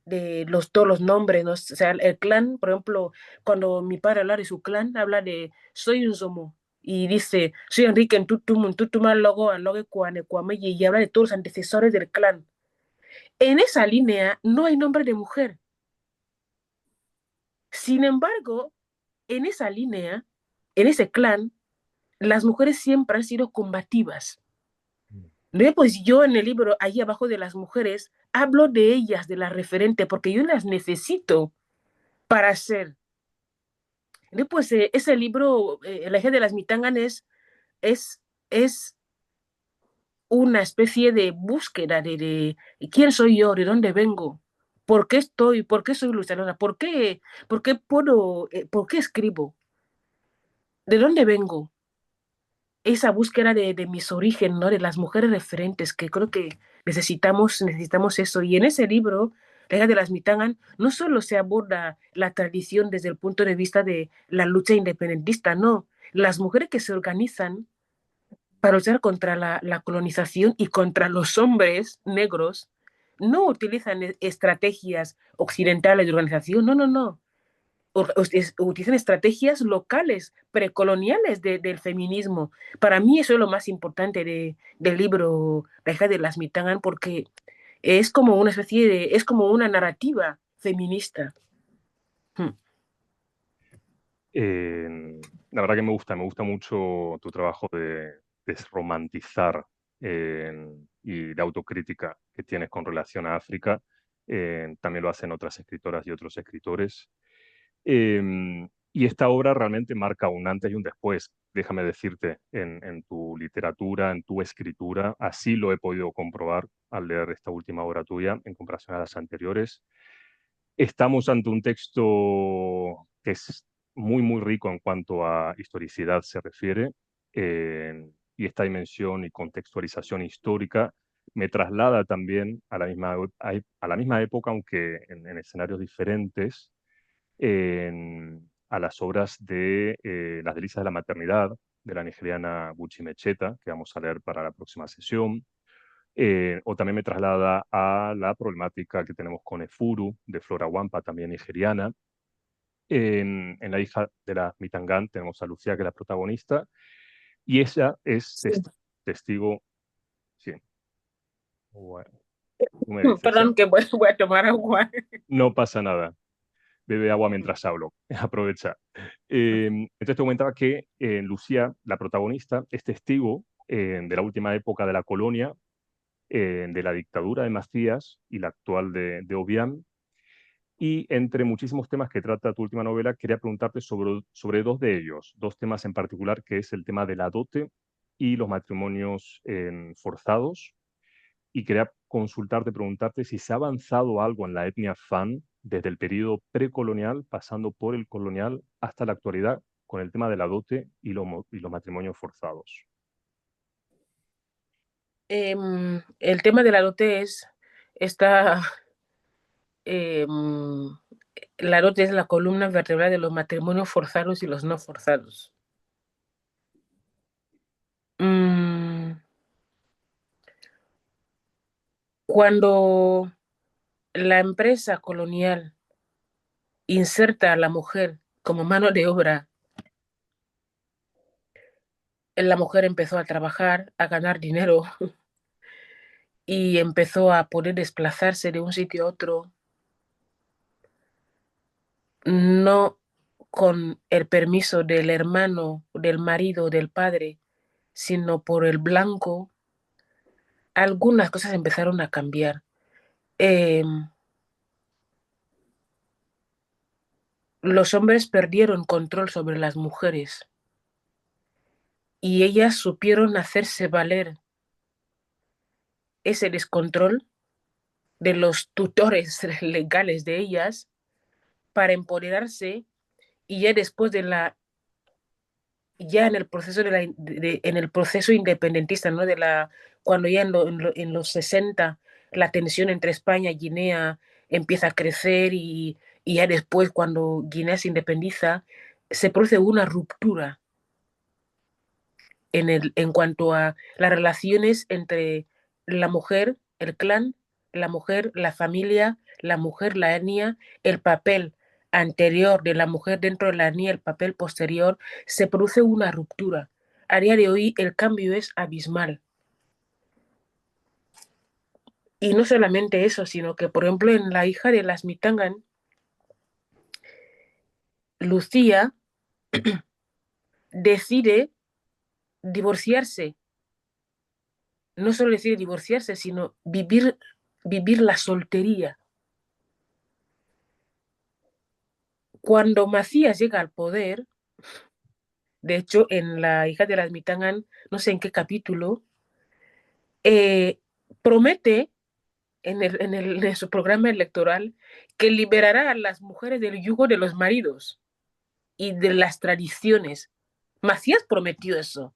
de todos los nombres, ¿no? O sea, el clan, por ejemplo, cuando mi padre habla de su clan, habla de soy un Zomo y dice soy Enrique en Tutuma, Logo, Alogue, Cuane, Cuameye, y habla de todos los antecesores del clan. En esa línea no hay nombre de mujer. Sin embargo, en esa línea, en ese clan, las mujeres siempre han sido combativas. Pues yo en el libro, ahí abajo de las mujeres, hablo de ellas, de las referentes, porque yo las necesito para ser. Pues ese libro, El eje de las mitanganes, es, es una especie de búsqueda de quién soy yo, de dónde vengo, por qué estoy, por qué soy ilustradora, por qué puedo, por qué escribo, de dónde vengo. esa búsqueda de mis orígenes, ¿no? De las mujeres referentes, que creo que necesitamos eso. Y en ese libro, La hija de las Mitangan, no solo se aborda la tradición desde el punto de vista de la lucha independentista, no. Las mujeres que se organizan para luchar contra la colonización y contra los hombres negros no utilizan estrategias occidentales de organización, no, no, no. Utilizan estrategias locales, precoloniales del feminismo. Para mí eso es lo más importante del libro La hija de las Mitangan, porque es como una especie es como una narrativa feminista. La verdad que me gusta mucho tu trabajo de desromantizar y de autocrítica que tienes con relación a África. También lo hacen otras escritoras y otros escritores. Y esta obra realmente marca un antes y un después, déjame decirte, en tu literatura, en tu escritura. Así lo he podido comprobar al leer esta última obra tuya en comparación a las anteriores. Estamos ante un texto que es muy, muy rico en cuanto a historicidad se refiere, y esta dimensión y contextualización histórica me traslada también a la misma época, aunque en escenarios diferentes, a las obras de Las delicias de la maternidad, de la nigeriana Buchi Mecheta, que vamos a leer para la próxima sesión. O también me traslada a la problemática que tenemos con Efuru, de Flora Wampa, también nigeriana. En La hija de la Mitangán tenemos a Lucía, que es la protagonista, y ella es Sí. testigo. Sí. Bueno, tú me dices, ¿eh? Perdón, que voy a tomar agua. No pasa nada. Bebe agua mientras hablo. Aprovecha. Entonces te comentaba que Lucía, la protagonista, es testigo de la última época de la colonia, de la dictadura de Macías y la actual de Obiang. Y entre muchísimos temas que trata tu última novela, quería preguntarte sobre dos de ellos, dos temas en particular, que es el tema de la dote y los matrimonios forzados. Y quería consultarte, preguntarte si se ha avanzado algo en la etnia Fan desde el periodo precolonial, pasando por el colonial hasta la actualidad, con el tema de la dote y los matrimonios forzados. El tema de la dote está, em, la dote es la columna vertebral de los matrimonios forzados y los no forzados. Cuando la empresa colonial inserta a la mujer como mano de obra, la mujer empezó a trabajar, a ganar dinero y empezó a poder desplazarse de un sitio a otro, no con el permiso del hermano, del marido, del padre, sino por el blanco. Algunas cosas empezaron a cambiar. Los hombres perdieron control sobre las mujeres y ellas supieron hacerse valer ese descontrol de los tutores legales de ellas para empoderarse, y ya después ya en el proceso en el proceso independentista, ¿no? Cuando ya en los 60 la tensión entre España y Guinea empieza a crecer, y ya después, cuando Guinea se independiza, se produce una ruptura en cuanto a las relaciones entre la mujer, el clan, la mujer, la familia, la mujer, la etnia, el papel anterior de la mujer dentro de la etnia, el papel posterior. Se produce una ruptura. A día de hoy el cambio es abismal. Y no solamente eso, sino que, por ejemplo, en La hija de las Mitangan, Lucía decide divorciarse. No solo decide divorciarse, sino vivir la soltería. Cuando Macías llega al poder, de hecho, en La hija de las Mitangan, no sé en qué capítulo, promete en su programa electoral que liberará a las mujeres del yugo de los maridos y de las tradiciones. Macías prometió eso.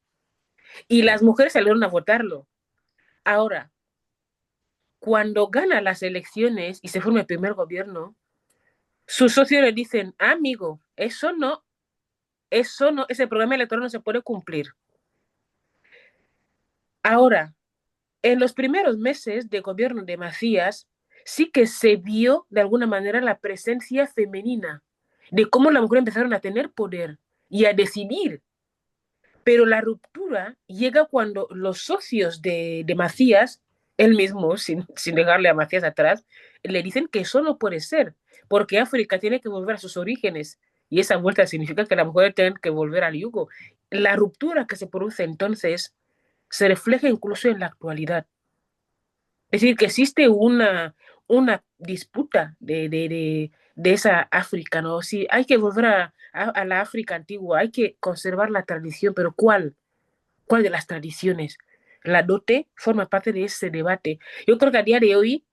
Y las mujeres salieron a votarlo. Ahora, cuando gana las elecciones y se forma el primer gobierno, sus socios le dicen, amigo, eso no, ese programa electoral no se puede cumplir. Ahora, en los primeros meses de gobierno de Macías, sí que se vio de alguna manera la presencia femenina, de cómo las mujeres empezaron a tener poder y a decidir. Pero la ruptura llega cuando los socios de Macías, él mismo, sin dejarle a Macías atrás, le dicen que eso no puede ser, porque África tiene que volver a sus orígenes. Y esa vuelta significa que las mujeres tienen que volver al yugo. La ruptura que se produce entonces se refleja incluso en la actualidad. Es decir, que existe una disputa de esa África, ¿no? Sí, hay que volver a la África antigua, hay que conservar la tradición, pero ¿cuál? ¿Cuál de las tradiciones? La dote forma parte de ese debate. Yo creo que a día de hoy,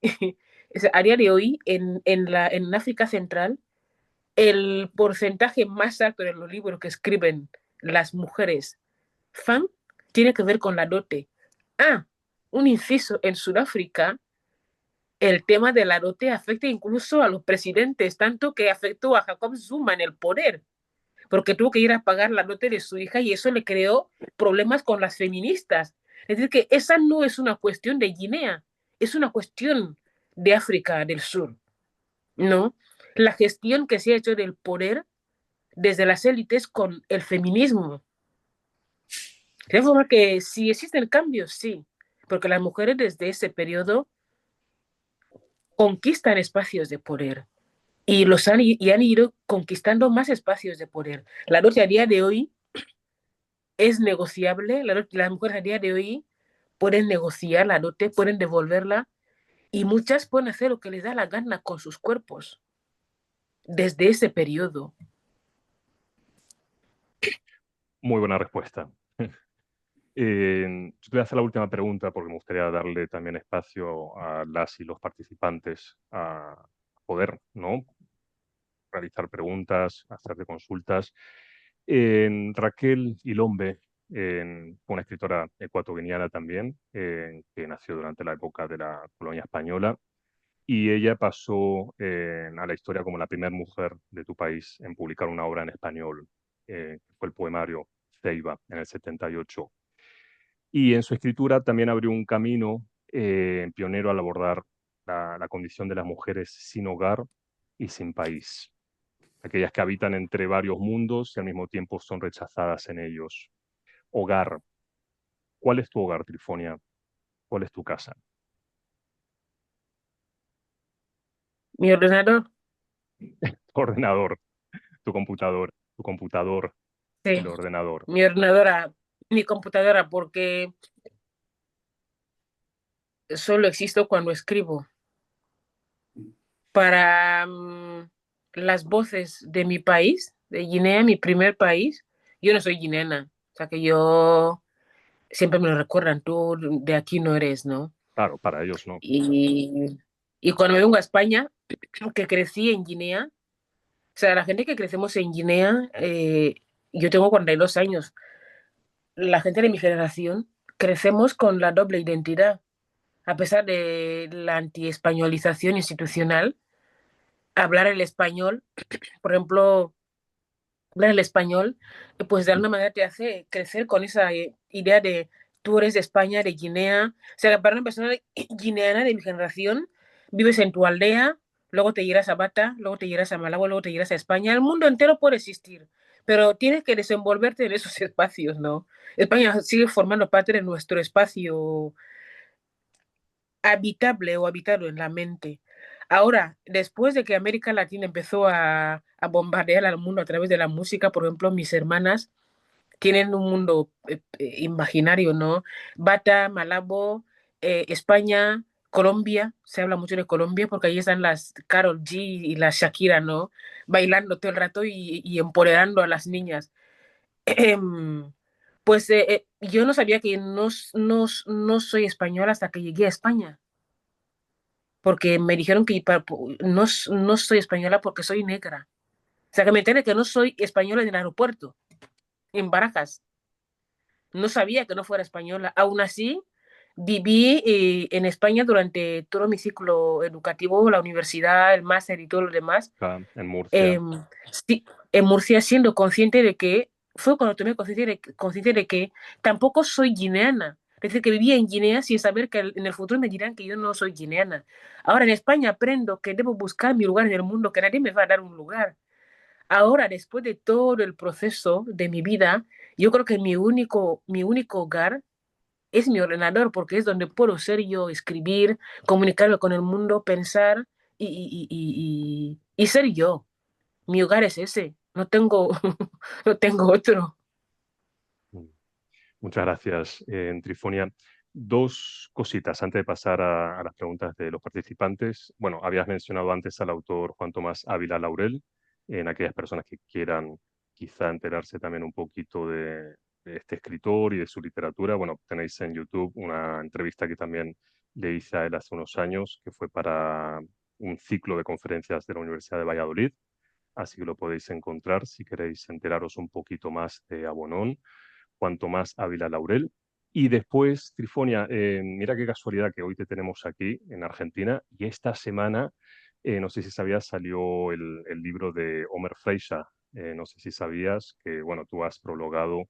a día de hoy en África Central, el porcentaje más alto de los libros que escriben las mujeres fan tiene que ver con la dote. Ah, un inciso, en Sudáfrica el tema de la dote afecta incluso a los presidentes, tanto que afectó a Jacob Zuma en el poder, porque tuvo que ir a pagar la dote de su hija y eso le creó problemas con las feministas. Es decir, que esa no es una cuestión de Guinea, es una cuestión de África del Sur, ¿no? La gestión que se ha hecho del poder desde las élites con el feminismo. De forma que si existen cambios, sí, porque las mujeres desde ese periodo conquistan espacios de poder y han ido conquistando más espacios de poder. La noche a día de hoy es negociable, las mujeres a día de hoy pueden negociar la dote, pueden devolverla y muchas pueden hacer lo que les da la gana con sus cuerpos desde ese periodo. Muy buena respuesta. Yo te voy a hacer la última pregunta porque me gustaría darle también espacio a las y los participantes a poder, ¿no?, realizar preguntas, hacerte consultas. Raquel Ilombe, fue una escritora ecuatoguineana también, que nació durante la época de la colonia española, y ella pasó a la historia como la primera mujer de tu país en publicar una obra en español, fue el poemario Ceiba, en el 78. Y en su escritura también abrió un camino pionero al abordar la condición de las mujeres sin hogar y sin país, aquellas que habitan entre varios mundos y al mismo tiempo son rechazadas en ellos. Hogar. ¿Cuál es tu hogar, Trifonia? ¿Cuál es tu casa? Mi ordenador, Tu ordenador, tu computador, sí, el ordenador. mi ordenadora, mi computadora, porque solo existo cuando escribo. Para las voces de mi país, de Guinea, mi primer país, yo no soy guineana, o sea que yo siempre me lo recuerdan, tú de aquí no eres, ¿no? Claro, para ellos no. Y cuando me vengo a España, que crecí en Guinea, o sea, la gente que crecemos en Guinea, yo tengo 42 años, la gente de mi generación crecemos con la doble identidad, a pesar de la antiespañolización institucional, hablar el español, por ejemplo, hablar el español, pues de alguna manera te hace crecer con esa idea de tú eres de España, de Guinea. O sea, para una persona guineana de mi generación, vives en tu aldea, luego te llegas a Bata, luego te llegas a Malabo, luego te llegas a España. El mundo entero puede existir, pero tienes que desenvolverte en esos espacios, ¿no? España sigue formando parte de nuestro espacio habitable o habitado en la mente. Ahora, después de que América Latina empezó a bombardear al mundo a través de la música, por ejemplo, mis hermanas tienen un mundo imaginario, ¿no? Bata, Malabo, España, Colombia, se habla mucho de Colombia porque ahí están las Karol G y las Shakira, ¿no? Bailando todo el rato y empoderando a las niñas. Pues yo no sabía que no soy española hasta que llegué a España porque me dijeron que no soy española porque soy negra. O sea, que me enteré que no soy española en el aeropuerto, en Barajas, no sabía que no fuera española. Aún así, viví en España durante todo mi ciclo educativo, la universidad, el máster y todo lo demás. En Murcia. Eh, sí, en Murcia, siendo consciente de que, fue cuando tomé consciente de que tampoco soy guineana. Es decir, que vivía en Guinea sin saber que en el futuro me dirán que yo no soy guineana. Ahora en España aprendo que debo buscar mi lugar en el mundo, que nadie me va a dar un lugar. Ahora, después de todo el proceso de mi vida, yo creo que mi único hogar es mi ordenador, porque es donde puedo ser yo, escribir, comunicarme con el mundo, pensar y ser yo. Mi hogar es ese, no tengo, no tengo otro. Mm. Muchas gracias, Trifonia. Dos cositas antes de pasar a las preguntas de los participantes. Bueno, habías mencionado antes al autor Juan Tomás Ávila Laurel, en aquellas personas que quieran quizá enterarse también un poquito de este escritor y de su literatura. Bueno, tenéis en YouTube una entrevista que también le hice a él hace unos años, que fue para un ciclo de conferencias de la Universidad de Valladolid, así que lo podéis encontrar si queréis enteraros un poquito más de Abonón, Juan Tomás Ávila Laurel. Y después, Trifonia, mira qué casualidad que hoy te tenemos aquí en Argentina y esta semana, no sé si sabías, salió el libro de Omer Freixas. No sé si sabías que, bueno, tú has prologado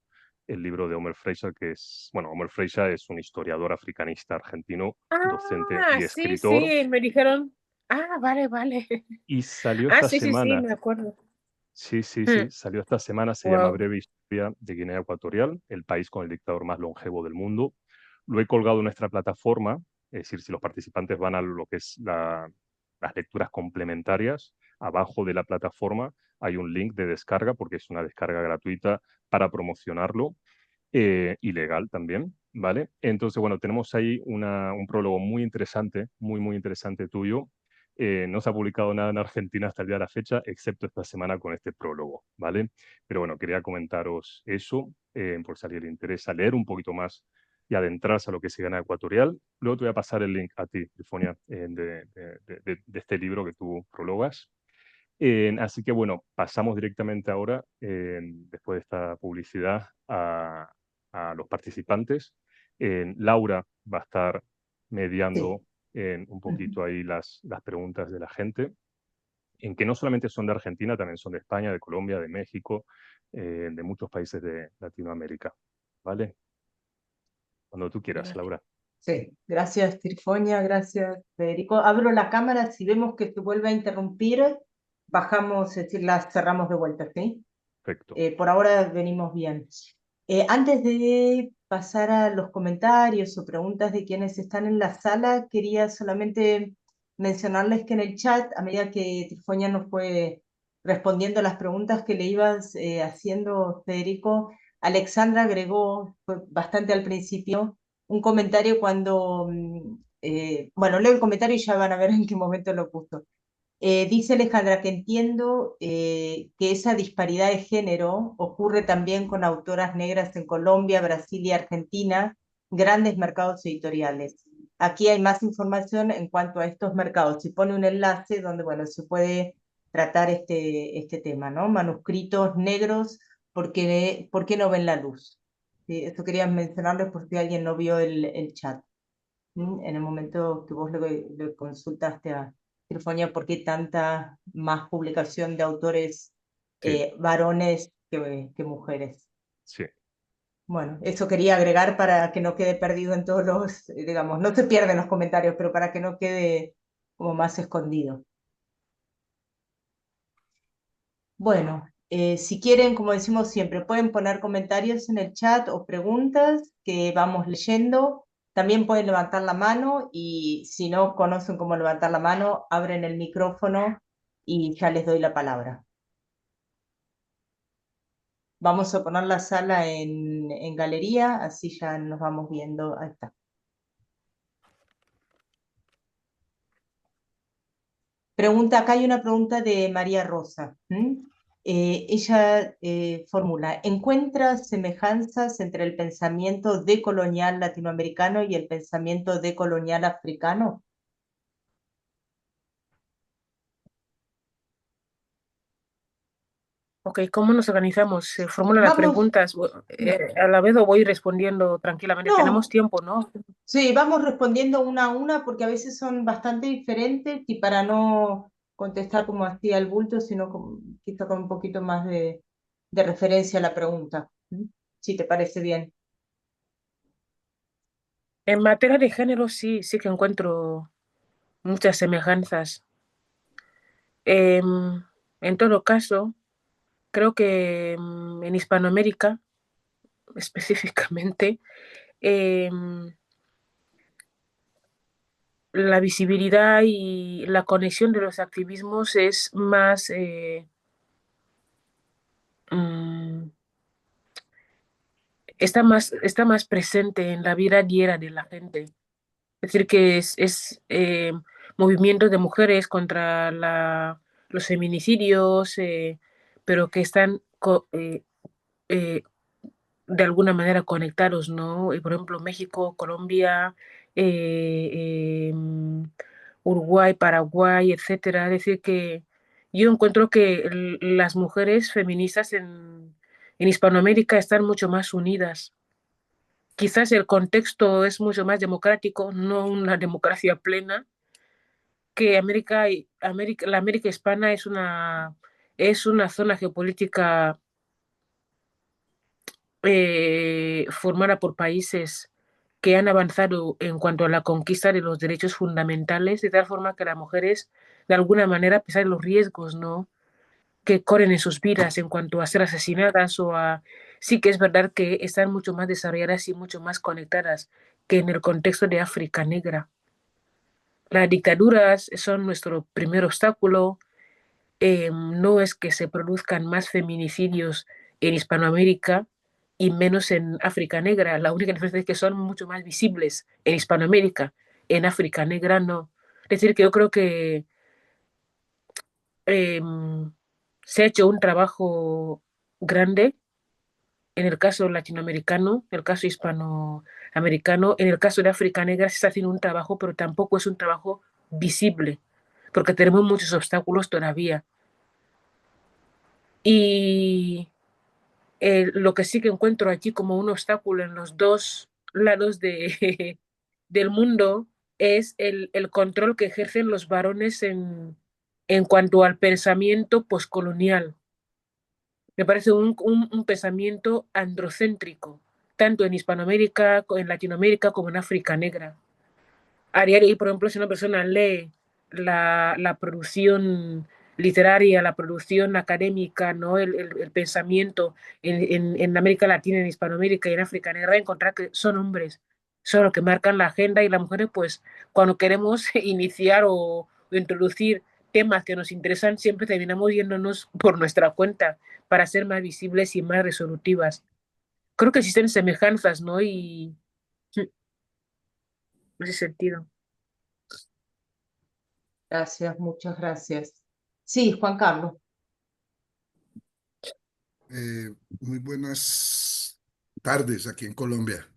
el libro de Omer Freixas, que es, bueno, Omer Freixas es un historiador africanista argentino, docente Ah, y sí, escritor, sí, me dijeron. Ah, vale, vale. y salió Ah, esta sí, sí, sí, semana. me acuerdo. Sí, sí, sí, Hmm, salió esta semana, se llama wow. Breve Historia de Guinea Ecuatorial, el país con el dictador más longevo del mundo. Lo he colgado en nuestra plataforma, es decir, si los participantes van a lo que es las lecturas complementarias, abajo de la plataforma hay un link de descarga, porque es una descarga gratuita para promocionarlo, ilegal también, ¿vale? Entonces, bueno, tenemos ahí un prólogo muy interesante, muy, muy interesante tuyo. No se ha publicado nada en Argentina hasta el día de la fecha, excepto esta semana con este prólogo, ¿vale? Pero bueno, quería comentaros eso, por si a alguien le interesa leer un poquito más y adentrarse a lo que es Gana Ecuatorial. Luego te voy a pasar el link a ti, Trifonia, de este libro que tú prologas. Así que bueno, pasamos directamente ahora, después de esta publicidad, a los participantes. Laura va a estar Sí. mediando un poquito ahí las preguntas de la gente, en que no solamente son de Argentina, también son de España, de Colombia, de México, de muchos países de Latinoamérica. ¿Vale? Cuando tú quieras, Vale. Laura. Sí, gracias Trifonia, gracias Federico. Abro la cámara, si vemos que se vuelve a interrumpir, bajamos, es decir, la cerramos de vuelta, ¿sí? Perfecto. Por ahora venimos bien. Antes de pasar a los comentarios o preguntas de quienes están en la sala, quería solamente mencionarles que en el chat, a medida que Trifonia nos fue respondiendo a las preguntas que le ibas haciendo, Federico, Alexandra agregó, fue bastante al principio, un comentario cuando, bueno, leo el comentario y ya van a ver en qué momento lo puso. Dice Alejandra que entiendo que esa disparidad de género ocurre también con autoras negras en Colombia, Brasil y Argentina, grandes mercados editoriales. Aquí hay más información en cuanto a estos mercados. Se pone un enlace donde, bueno, se puede tratar este tema, ¿no? Manuscritos negros, ¿por qué no ven la luz? Sí, esto quería mencionarles por si alguien no vio el chat. En el momento que vos le consultaste a Trifonia, ¿por qué tanta más publicación de autores Sí, varones que mujeres? sí. Bueno, eso quería agregar para que no quede perdido en todos los, digamos, no se pierden los comentarios, pero para que no quede como más escondido. Bueno, si quieren, como decimos siempre, pueden poner comentarios en el chat o preguntas que vamos leyendo. También pueden levantar la mano y si no conocen cómo levantar la mano, abren el micrófono y ya les doy la palabra. Vamos a poner la sala en galería, así ya nos vamos viendo. Ahí está. Pregunta, acá hay una pregunta de María Rosa. Ella formula, ¿encuentra semejanzas entre el pensamiento decolonial latinoamericano y el pensamiento decolonial africano? Ok, ¿cómo nos organizamos? ¿Se formulan las Vamos, preguntas a la vez o voy respondiendo tranquilamente? Tenemos no, tiempo, ¿no? sí, vamos respondiendo una a una porque a veces son bastante diferentes y para no contestar como hacía el bulto, sino quizá con un poquito más de referencia a la pregunta. ¿Mm? Si te parece bien. En materia de género sí que encuentro muchas semejanzas. En todo caso, creo que en Hispanoamérica específicamente, em, la visibilidad y la conexión de los activismos es más, mm, está más presente en la vida diaria de la gente. Es decir, que es movimientos de mujeres contra los feminicidios, pero que están eh, de alguna manera conectados, ¿no? Y por ejemplo, México, Colombia, Uruguay, Paraguay, etcétera. Es decir, que yo encuentro que las mujeres feministas en Hispanoamérica están mucho más unidas. Quizás el contexto es mucho más democrático, no una democracia plena, que la América hispana es una zona geopolítica formada por países que han avanzado en cuanto a la conquista de los derechos fundamentales, de tal forma que las mujeres, de alguna manera, a pesar de los riesgos, ¿no?, que corren en sus vidas en cuanto a ser asesinadas o a... Sí que es verdad que están mucho más desarrolladas y mucho más conectadas que en el contexto de África negra. Las dictaduras son nuestro primer obstáculo. No es que se produzcan más feminicidios en Hispanoamérica y menos en África negra. La única diferencia es que son mucho más visibles en Hispanoamérica. En África negra no. Es decir, que yo creo que se ha hecho un trabajo grande en el caso latinoamericano, en el caso hispanoamericano. En el caso de África negra se está haciendo un trabajo, pero tampoco es un trabajo visible, porque tenemos muchos obstáculos todavía. Y lo que sí que encuentro aquí como un obstáculo en los dos lados del mundo es el control que ejercen los varones en cuanto al pensamiento poscolonial. Me parece un pensamiento androcéntrico, tanto en Hispanoamérica, en Latinoamérica, como en África negra. A diario, por ejemplo, si una persona lee la producción literaria, la producción académica, ¿no?, el pensamiento en América Latina, en Hispanoamérica y en África negra, va a encontrar que son hombres, son los que marcan la agenda, y las mujeres, pues, cuando queremos iniciar o introducir temas que nos interesan, siempre terminamos yéndonos por nuestra cuenta para ser más visibles y más resolutivas. Creo que existen semejanzas, ¿no? Y en ese sentido. Gracias, muchas gracias. Sí, Juan Carlos. Muy buenas tardes aquí en Colombia.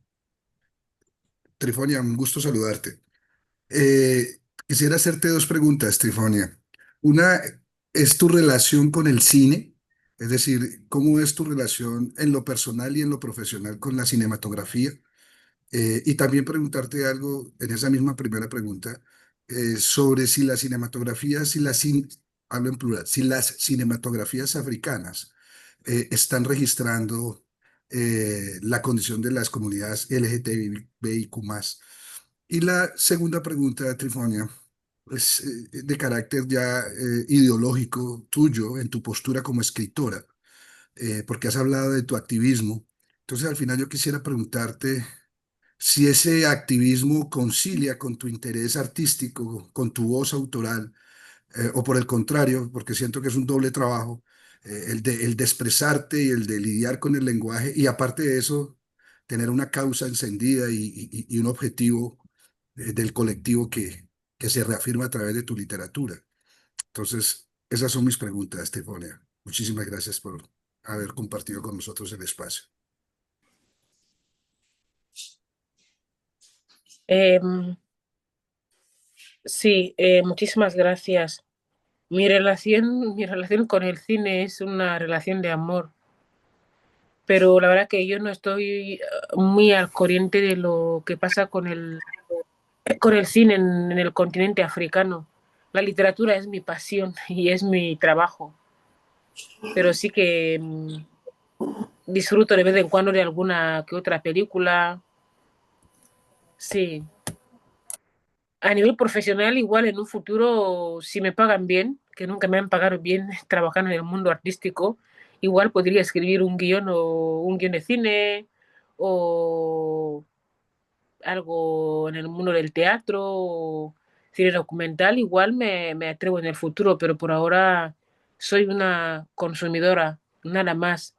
Trifonia, un gusto saludarte. Quisiera hacerte dos preguntas, Trifonia. Una es tu relación con el cine, es decir, ¿cómo es tu relación en lo personal y en lo profesional con la cinematografía? Y también preguntarte algo en esa misma primera pregunta, sobre si la cinematografía, hablo en plural, si las cinematografías africanas están registrando la condición de las comunidades LGTBIQ+. Y la segunda pregunta, Trifonia, es de carácter ya ideológico tuyo en tu postura como escritora, porque has hablado de tu activismo. Entonces, al final yo quisiera preguntarte si ese activismo concilia con tu interés artístico, con tu voz autoral, o por el contrario, porque siento que es un doble trabajo, el de expresarte y el de lidiar con el lenguaje, y aparte de eso, tener una causa encendida y un objetivo del colectivo que se reafirma a través de tu literatura. Entonces, esas son mis preguntas, Estefanía. Muchísimas gracias por haber compartido con nosotros el espacio. Sí, muchísimas gracias. Mi relación con el cine es una relación de amor, pero la verdad que yo no estoy muy al corriente de lo que pasa con el cine en el continente africano. La literatura es mi pasión y es mi trabajo, pero sí que disfruto de vez en cuando de alguna que otra película. Sí. A nivel profesional, igual en un futuro, si me pagan bien, que nunca me han pagado bien trabajando en el mundo artístico, igual podría escribir un guión o un guión de cine o algo en el mundo del teatro o cine documental. Igual me atrevo en el futuro, pero por ahora soy una consumidora, nada más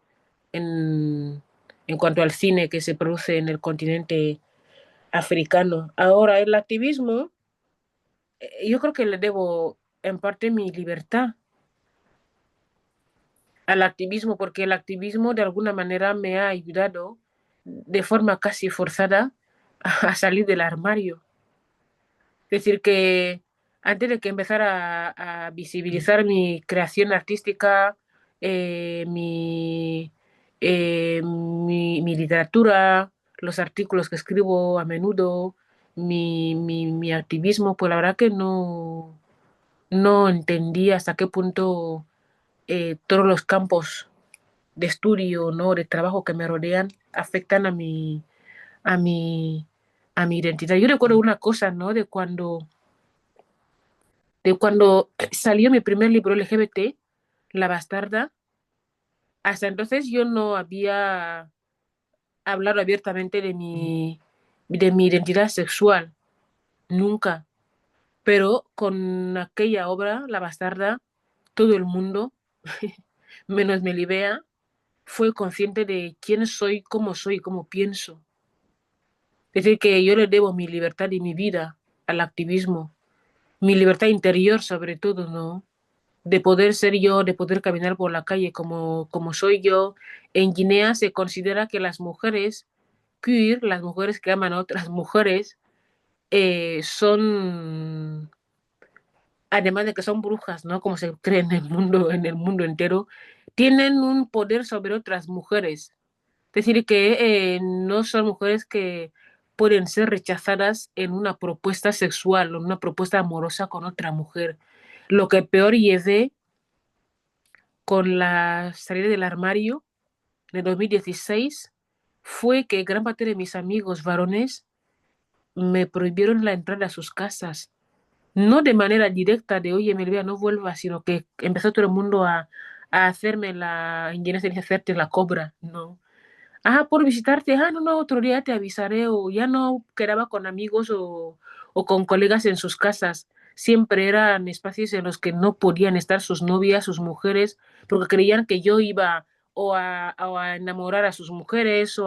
en cuanto al cine que se produce en el continente africano. Ahora, el activismo, yo creo que le debo en parte mi libertad al activismo, porque el activismo de alguna manera me ha ayudado de forma casi forzada a salir del armario. Es decir, que antes de que empezara a visibilizar mi creación artística, eh, mi, mi literatura, los artículos que escribo a menudo, mi activismo, pues la verdad que no entendí hasta qué punto todos los campos de estudio, ¿no? De trabajo que me rodean afectan a mi, a mi identidad. Yo recuerdo una cosa, ¿no? De cuando salió mi primer libro LGBT, La Bastarda. Hasta entonces yo no había hablado abiertamente de mi identidad sexual, nunca. Pero con aquella obra, La Bastarda, todo el mundo, menos Melibea, fue consciente de quién soy, cómo pienso. Es decir, que yo le debo mi libertad y mi vida al activismo, mi libertad interior sobre todo, ¿no? De poder ser yo, de poder caminar por la calle como soy yo. En Guinea se considera que las mujeres queer, las mujeres que aman a otras mujeres, son, además de que son brujas, ¿no? Como se cree en el mundo entero, tienen un poder sobre otras mujeres. Es decir, que no son mujeres que pueden ser rechazadas en una propuesta sexual o en una propuesta amorosa con otra mujer. Lo que peor llevé con la salida del armario de 2016 fue que gran parte de mis amigos varones me prohibieron la entrada a sus casas. No de manera directa de, oye, Melvia, no vuelvas, sino que empezó todo el mundo a hacerme en Guinea se dice hacerte la cobra, ¿no? Por visitarte, no, no, otro día te avisaré, o ya no quedaba con amigos o con colegas en sus casas. Siempre eran espacios en los que no podían estar sus novias, sus mujeres, porque creían que yo iba o a enamorar a sus mujeres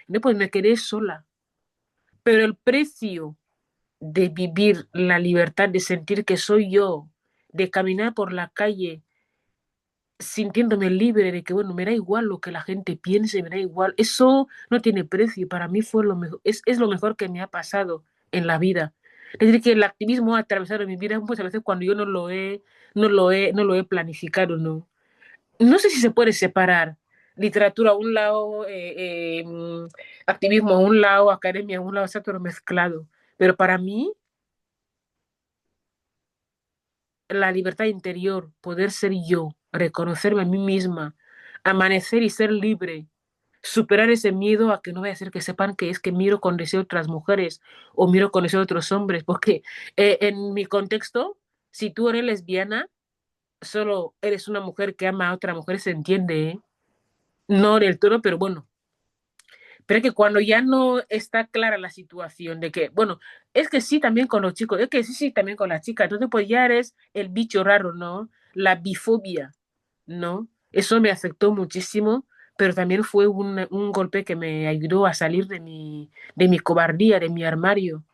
No, pues me quedé sola. Pero el precio de vivir la libertad, de sentir que soy yo, de caminar por la calle sintiéndome libre de que, bueno, me da igual lo que la gente piense, me da igual. Eso no tiene precio. Para mí fue lo mejor, es lo mejor que me ha pasado en la vida. Es decir, que el activismo ha atravesado mi vida muchas veces cuando yo no lo he planificado, ¿no? No sé si se puede separar literatura a un lado, activismo a un lado, academia a un lado, está todo mezclado. Pero para mí, la libertad interior, poder ser yo, reconocerme a mí misma, amanecer y ser libre, superar ese miedo a que no vaya a ser que sepan que es que miro con deseo a otras mujeres o miro con deseo a otros hombres, porque en mi contexto, si tú eres lesbiana, solo eres una mujer que ama a otra mujer, se entiende, ¿eh? No del todo, pero bueno. Pero es que cuando ya no está clara la situación de que, bueno, es que sí también con los chicos, es que sí, sí también con las chicas, entonces pues ya eres el bicho raro, ¿no? La bifobia, ¿no? Eso me afectó muchísimo, pero también fue un golpe que me ayudó a salir de mi cobardía, de mi armario.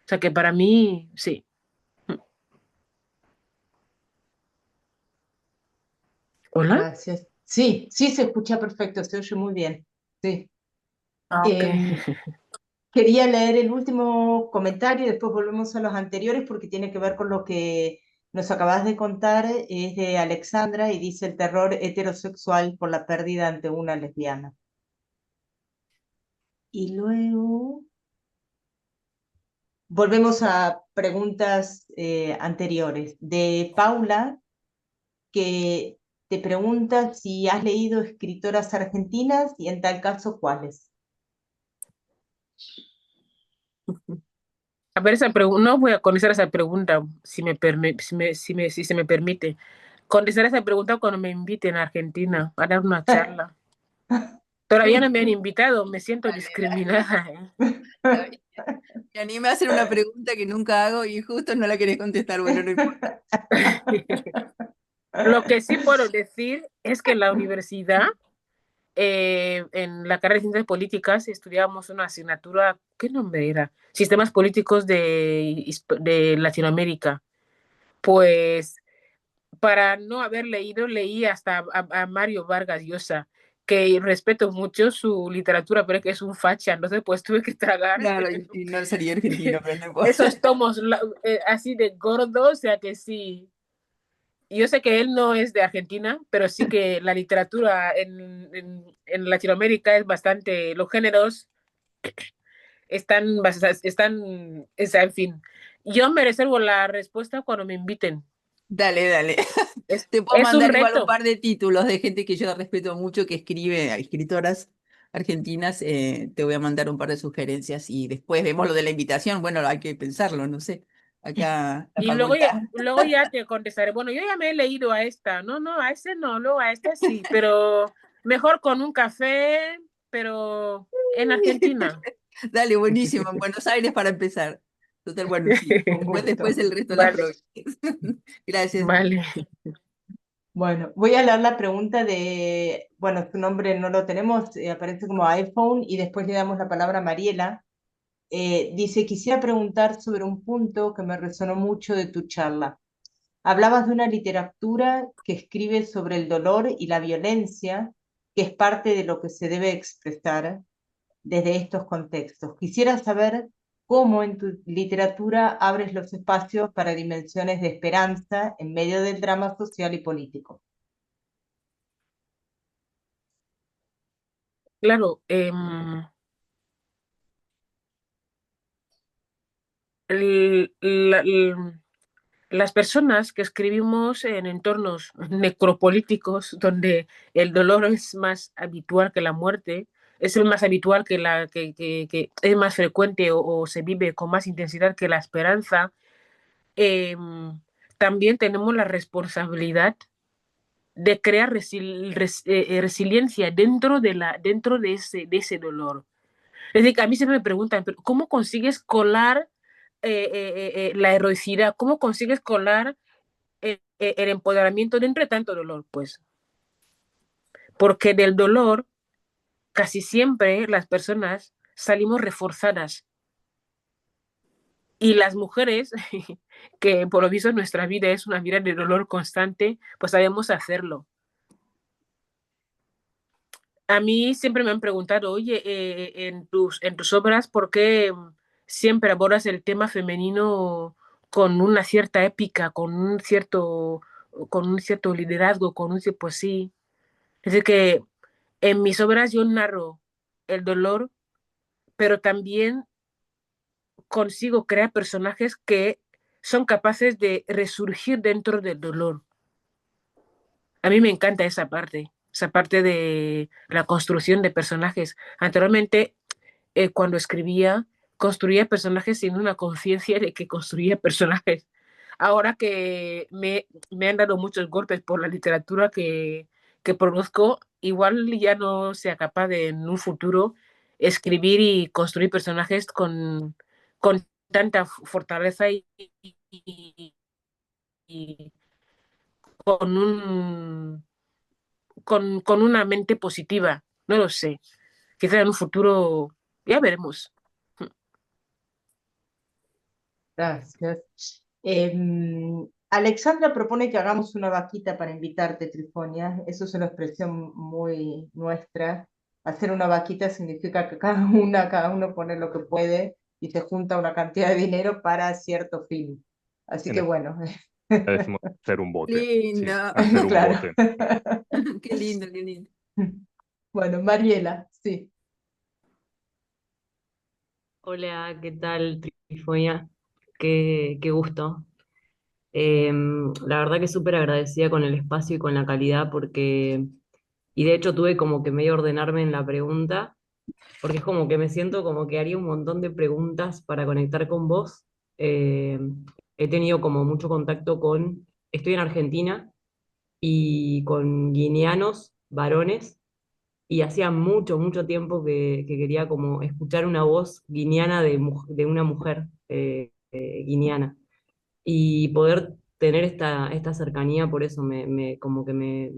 O sea que para mí, sí. ¿Hola? Gracias. Sí, sí, se escucha perfecto, se oye muy bien. Sí. Ok. Em, Quería leer el último comentario y después volvemos a los anteriores porque tiene que ver con lo que nos acabas de contar es de Alexandra y dice el terror heterosexual por la pérdida ante una lesbiana. Y luego volvemos a preguntas anteriores. De Paula, que te pregunta si has leído escritoras argentinas y en tal caso, ¿cuáles? A ver, esa pregunta, no voy a contestar esa pregunta si se me permite. Contestar esa pregunta cuando me inviten a Argentina a dar una charla. Todavía no me han invitado, me siento Dale, discriminada. Está bien. Me animé a hacer una pregunta que nunca hago y justo no la querés contestar. Bueno, no importa. Lo que sí puedo decir es que en la universidad, en la carrera de Ciencias Políticas, estudiábamos una asignatura, ¿qué nombre era? Sistemas Políticos de Latinoamérica. Pues para no haber leído, leí hasta a Mario Vargas Llosa, que respeto mucho su literatura, pero es que es un facha, entonces pues tuve que tragar Claro, y no sería argentino, pero no importa. esos tomos así de gordo, o sea que sí. Yo sé que él no es de Argentina, pero sí que la literatura en Latinoamérica es bastante, los géneros en fin. Yo me reservo la respuesta cuando me inviten. Dale, dale. Es, Te puedo es un mandar igual un reto. par de títulos de gente que yo respeto mucho, que escribe, escritoras argentinas. Te voy a mandar un par de sugerencias y después vemos lo de la invitación. Bueno, hay que pensarlo, no sé. Acá la Y luego ya, facultad. luego ya te contestaré, bueno, yo ya me he leído a esta, no, a ese no, luego a este sí, pero mejor con un café, pero en Argentina. Dale, buenísimo. En Buenos Aires para empezar. Total, bueno, sí. Con Después gusto. el resto de las Vale, provincias. Gracias. vale. Bueno, voy a leer la pregunta de, bueno, su nombre no lo tenemos, aparece como iPhone y después le damos la palabra a Mariela. Dice, quisiera preguntar sobre un punto que me resonó mucho de tu charla. Hablabas de una literatura que escribe sobre el dolor y la violencia, que es parte de lo que se debe expresar desde estos contextos. Quisiera saber cómo en tu literatura abres los espacios para dimensiones de esperanza en medio del drama social y político. Claro, las personas que escribimos en entornos necropolíticos, donde el dolor es más habitual que la muerte, es el más habitual que es más frecuente o se vive con más intensidad que la esperanza, eh, también tenemos la responsabilidad de crear resiliencia dentro de ese dolor. Es decir, que a mí siempre me preguntan, ¿pero cómo consigues colar la heroicidad? ¿Cómo consigues colar el empoderamiento dentro de tanto dolor? Pues porque del dolor casi siempre las personas salimos reforzadas. Y las mujeres, que por lo visto nuestra vida es una vida de dolor constante, pues sabemos hacerlo. A mí siempre me han preguntado, oye, en tus obras, ¿por qué siempre abordas el tema femenino con una cierta épica, con un cierto liderazgo, pues sí. Es decir, que en mis obras yo narro el dolor, pero también consigo crear personajes que son capaces de resurgir dentro del dolor. A mí me encanta esa parte de la construcción de personajes. Anteriormente, cuando escribía, construía personajes sin una conciencia de que construía personajes. Ahora que me han dado muchos golpes por la literatura que produzco, igual ya no sea capaz de en un futuro escribir y construir personajes con tanta fortaleza y con, con una mente positiva. No lo sé. Quizá en un futuro ya veremos. Gracias. Alexandra propone que hagamos una vaquita para invitarte, Trifonia. Eso es una expresión muy nuestra. Hacer una vaquita significa que cada uno pone lo que puede y se junta una cantidad de dinero para cierto fin. Así que bueno, Le decimos hacer un bote. Sí, Lindo. hacer un Claro. bote. Qué lindo, qué lindo. Bueno, Mariela, sí. Hola, ¿qué tal, Trifonia? Qué gusto. La verdad que súper agradecida con el espacio y con la calidad y de hecho tuve como que medio ordenarme en la pregunta, porque es como que me siento como que haría un montón de preguntas para conectar con vos. Eh, He tenido como mucho contacto estoy en Argentina y con guineanos, varones, y hacía mucho, mucho tiempo que quería como escuchar una voz guineana de una mujer guineana y poder tener esta cercanía, por eso como que me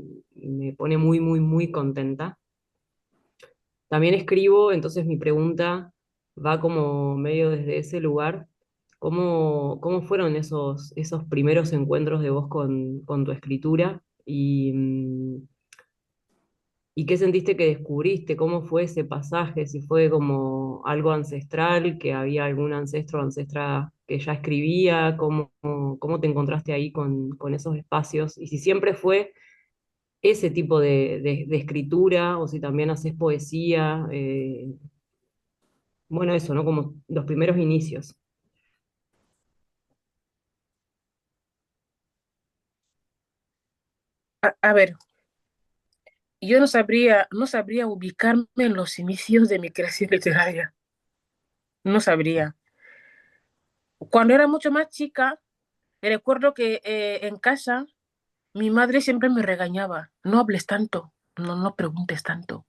pone muy, muy, muy contenta. También escribo, entonces mi pregunta va como medio desde ese lugar. ¿Cómo fueron esos primeros encuentros de vos con tu escritura? ¿Y qué sentiste que descubriste? ¿Cómo fue ese pasaje? Si fue como algo ancestral, que había algún ancestro o ancestra que ya escribía, ¿cómo te encontraste ahí con esos espacios? Y si siempre fue ese tipo de escritura, o si también haces poesía, bueno, eso, ¿no? Como los primeros inicios. A ver, yo no sabría ubicarme en los inicios de mi creación literaria. No sabría. Cuando era mucho más chica, recuerdo que en casa mi madre siempre me regañaba. No hables tanto, no preguntes tanto.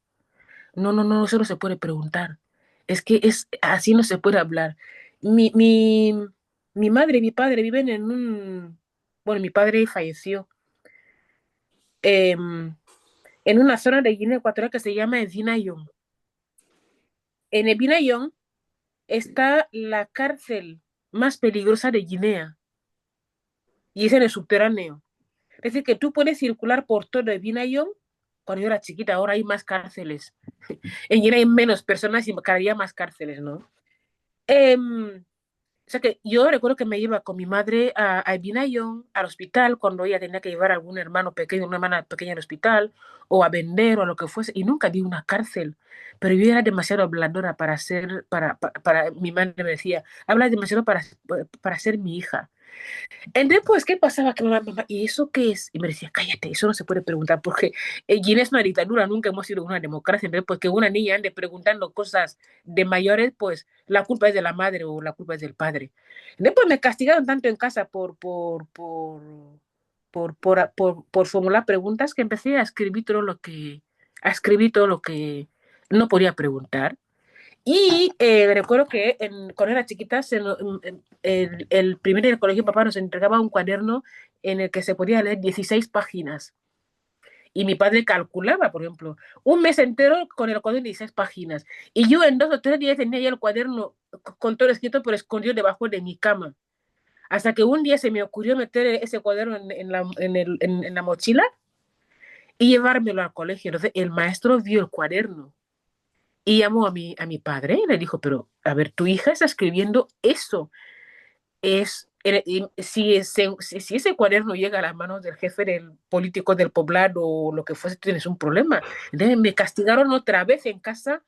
No, no, no, eso no se puede preguntar. Es que así no se puede hablar. Mi, mi, mi madre y mi padre viven bueno, mi padre falleció em, en una zona de Guinea Ecuatorial que se llama Evinayón. En Evinayón está la cárcel más peligrosa de Guinea y es en el subterráneo. Es decir, que tú puedes circular por todo Evinayón. Cuando yo era chiquita, ahora hay más cárceles. En Guinea hay menos personas y cada día más cárceles, ¿no? Em, O sea que yo recuerdo que me iba con mi madre a Vinayón, al hospital, cuando ella tenía que llevar a algún hermano pequeño, una hermana pequeña al hospital, o a vender o a lo que fuese, y nunca vi una cárcel. Pero yo era demasiado habladora mi madre me decía, hablas demasiado para ser mi hija. Entonces, pues, ¿qué pasaba? Que mamá, ¿y eso qué es? Y me decía, cállate, eso no se puede preguntar, porque Guinea es una dictadura, nunca hemos sido una democracia. Entonces, pues, que una niña ande preguntando cosas de mayores, pues, la culpa es de la madre o la culpa es del padre. Después me castigaron tanto en casa por formular preguntas que empecé a escribir todo lo que no podía preguntar. Y recuerdo que cuando era chiquita, el primer día del colegio papá nos entregaba un cuaderno en el que se podía leer 16 páginas. Y mi padre calculaba, por ejemplo, un mes entero con el cuaderno de 16 páginas. Y yo en 2 o 3 días tenía ya el cuaderno con todo escrito, pero escondido debajo de mi cama. Hasta que un día se me ocurrió meter ese cuaderno en la mochila y llevármelo al colegio. Entonces el maestro vio el cuaderno y llamó a mi padre y le dijo, pero a ver, tu hija está escribiendo eso. Si ese cuaderno llega a las manos del jefe del político del poblado o lo que fuese, tienes un problema. Entonces me castigaron otra vez en casa,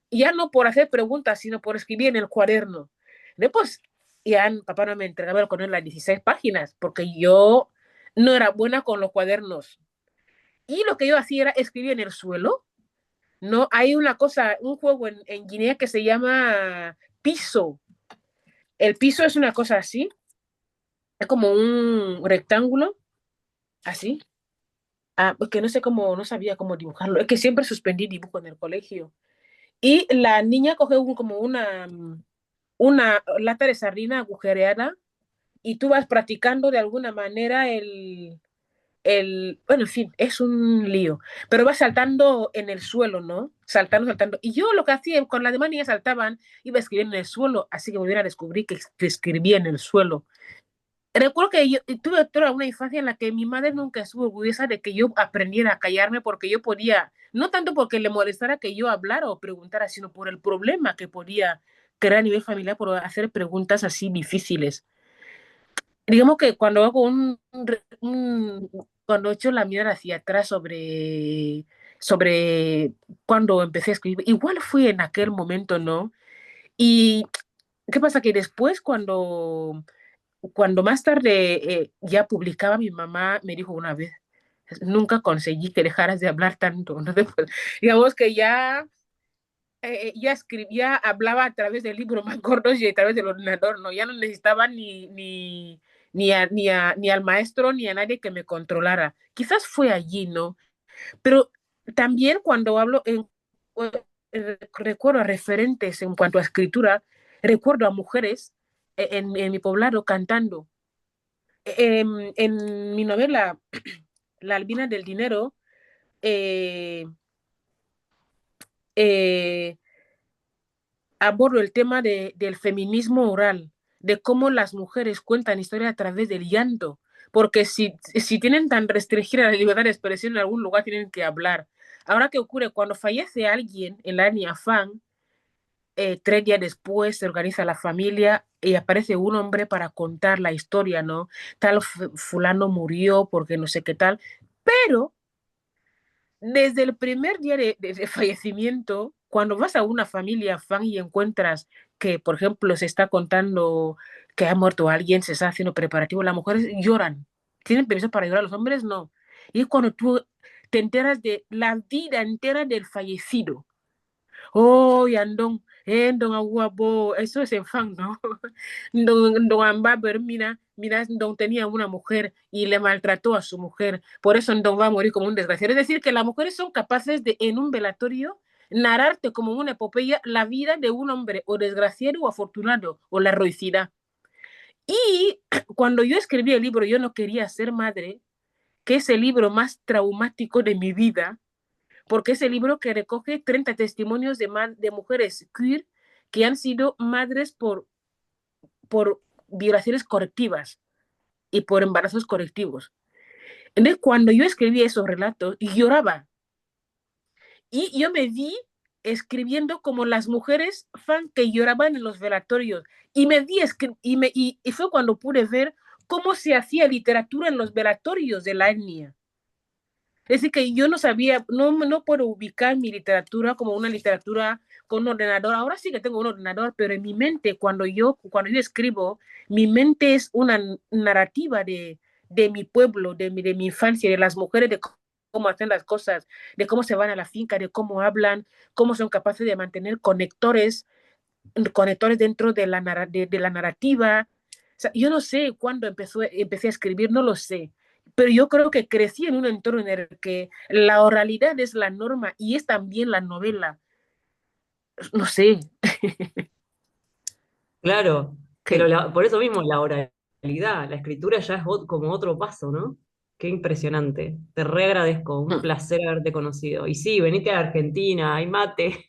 ya no por hacer preguntas, sino por escribir en el cuaderno. Después, ya papá no me entregaba el cuaderno las 16 páginas, porque yo no era buena con los cuadernos. Y lo que yo hacía era escribir en el suelo. No, hay un juego en Guinea que se llama piso. El piso es una cosa así, es como un rectángulo, así. Porque no sabía cómo dibujarlo. Es que siempre suspendí dibujo en el colegio. Y la niña coge como una lata de sardina agujereada y tú vas practicando de alguna manera bueno, en fin, es un lío, pero va saltando en el suelo, ¿no? Saltando, saltando. Y yo lo que hacía, con las demás niñas saltaban, iba a escribir en el suelo, así que volví a descubrir que escribía en el suelo. Recuerdo que yo tuve toda una infancia en la que mi madre nunca estuvo orgullosa de que yo aprendiera a callarme porque yo podía, no tanto porque le molestara que yo hablara o preguntara, sino por el problema que podía crear a nivel familiar por hacer preguntas así difíciles. digamos que cuando hago cuando echo la mirada hacia atrás sobre cuando empecé a escribir, igual fue en aquel momento, ¿no? Y ¿qué pasa? Que después cuando más tarde ya publicaba, mi mamá me dijo una vez, nunca conseguí que dejaras de hablar tanto, ¿no? Después, digamos que ya hablaba a través del libro más gordos y a través del ordenador, ¿no? Ya no necesitaba ni al maestro ni a nadie que me controlara. Quizás fue allí, ¿no? Pero también cuando hablo, recuerdo a referentes en cuanto a escritura, recuerdo a mujeres en mi poblado cantando. En mi novela, La Albina del Dinero, eh, eh, abordo el tema del feminismo oral, de cómo las mujeres cuentan historia a través del llanto, porque si tienen tan restringida la libertad de expresión en algún lugar, tienen que hablar. Ahora, ¿qué ocurre? Cuando fallece alguien en la etnia Fan, 3 días después se organiza la familia y aparece un hombre para contar la historia, ¿no? Tal fulano murió porque no sé qué tal, pero desde el primer día de fallecimiento, cuando vas a una familia fan y encuentras que, por ejemplo, se está contando que ha muerto alguien, se está haciendo preparativo, las mujeres lloran, tienen permiso para llorar, los hombres no. Y es cuando tú te enteras de la vida entera del fallecido. Oh, yandong, ndong aguabo, eso es en fan, ¿no? Ndong Ambaber, mira, Ndong tenía una mujer y le maltrató a su mujer, por eso Ndong va a morir como un desgraciado. Es decir, que las mujeres son capaces de, en un velatorio, narrarte como una epopeya la vida de un hombre o desgraciado o afortunado, o la heroicidad. Y cuando yo escribí el libro Yo no quería ser madre, que es el libro más traumático de mi vida, porque es el libro que recoge 30 testimonios de mujeres queer que han sido madres por violaciones correctivas y por embarazos correctivos. Entonces, cuando yo escribí esos relatos, lloraba. Y yo me vi escribiendo como las mujeres fan que lloraban en los velatorios. Y me vi y fue cuando pude ver cómo se hacía literatura en los velatorios de la etnia. Es decir, que yo no sabía, no puedo ubicar mi literatura como una literatura con un ordenador. Ahora sí que tengo un ordenador, pero en mi mente, cuando yo escribo, mi mente es una narrativa de mi pueblo, de mi infancia, de las mujeres, de cómo hacen las cosas, de cómo se van a la finca, de cómo hablan, cómo son capaces de mantener conectores dentro de la narrativa. O sea, yo no sé cuándo empecé a escribir, no lo sé, pero yo creo que crecí en un entorno en el que la oralidad es la norma y es también la novela. No sé. Claro, pero ¿Qué? por eso mismo la oralidad, la escritura ya es como otro paso, ¿no? Qué impresionante. Te re agradezco, un placer haberte conocido. Y sí, venite a Argentina, hay mate.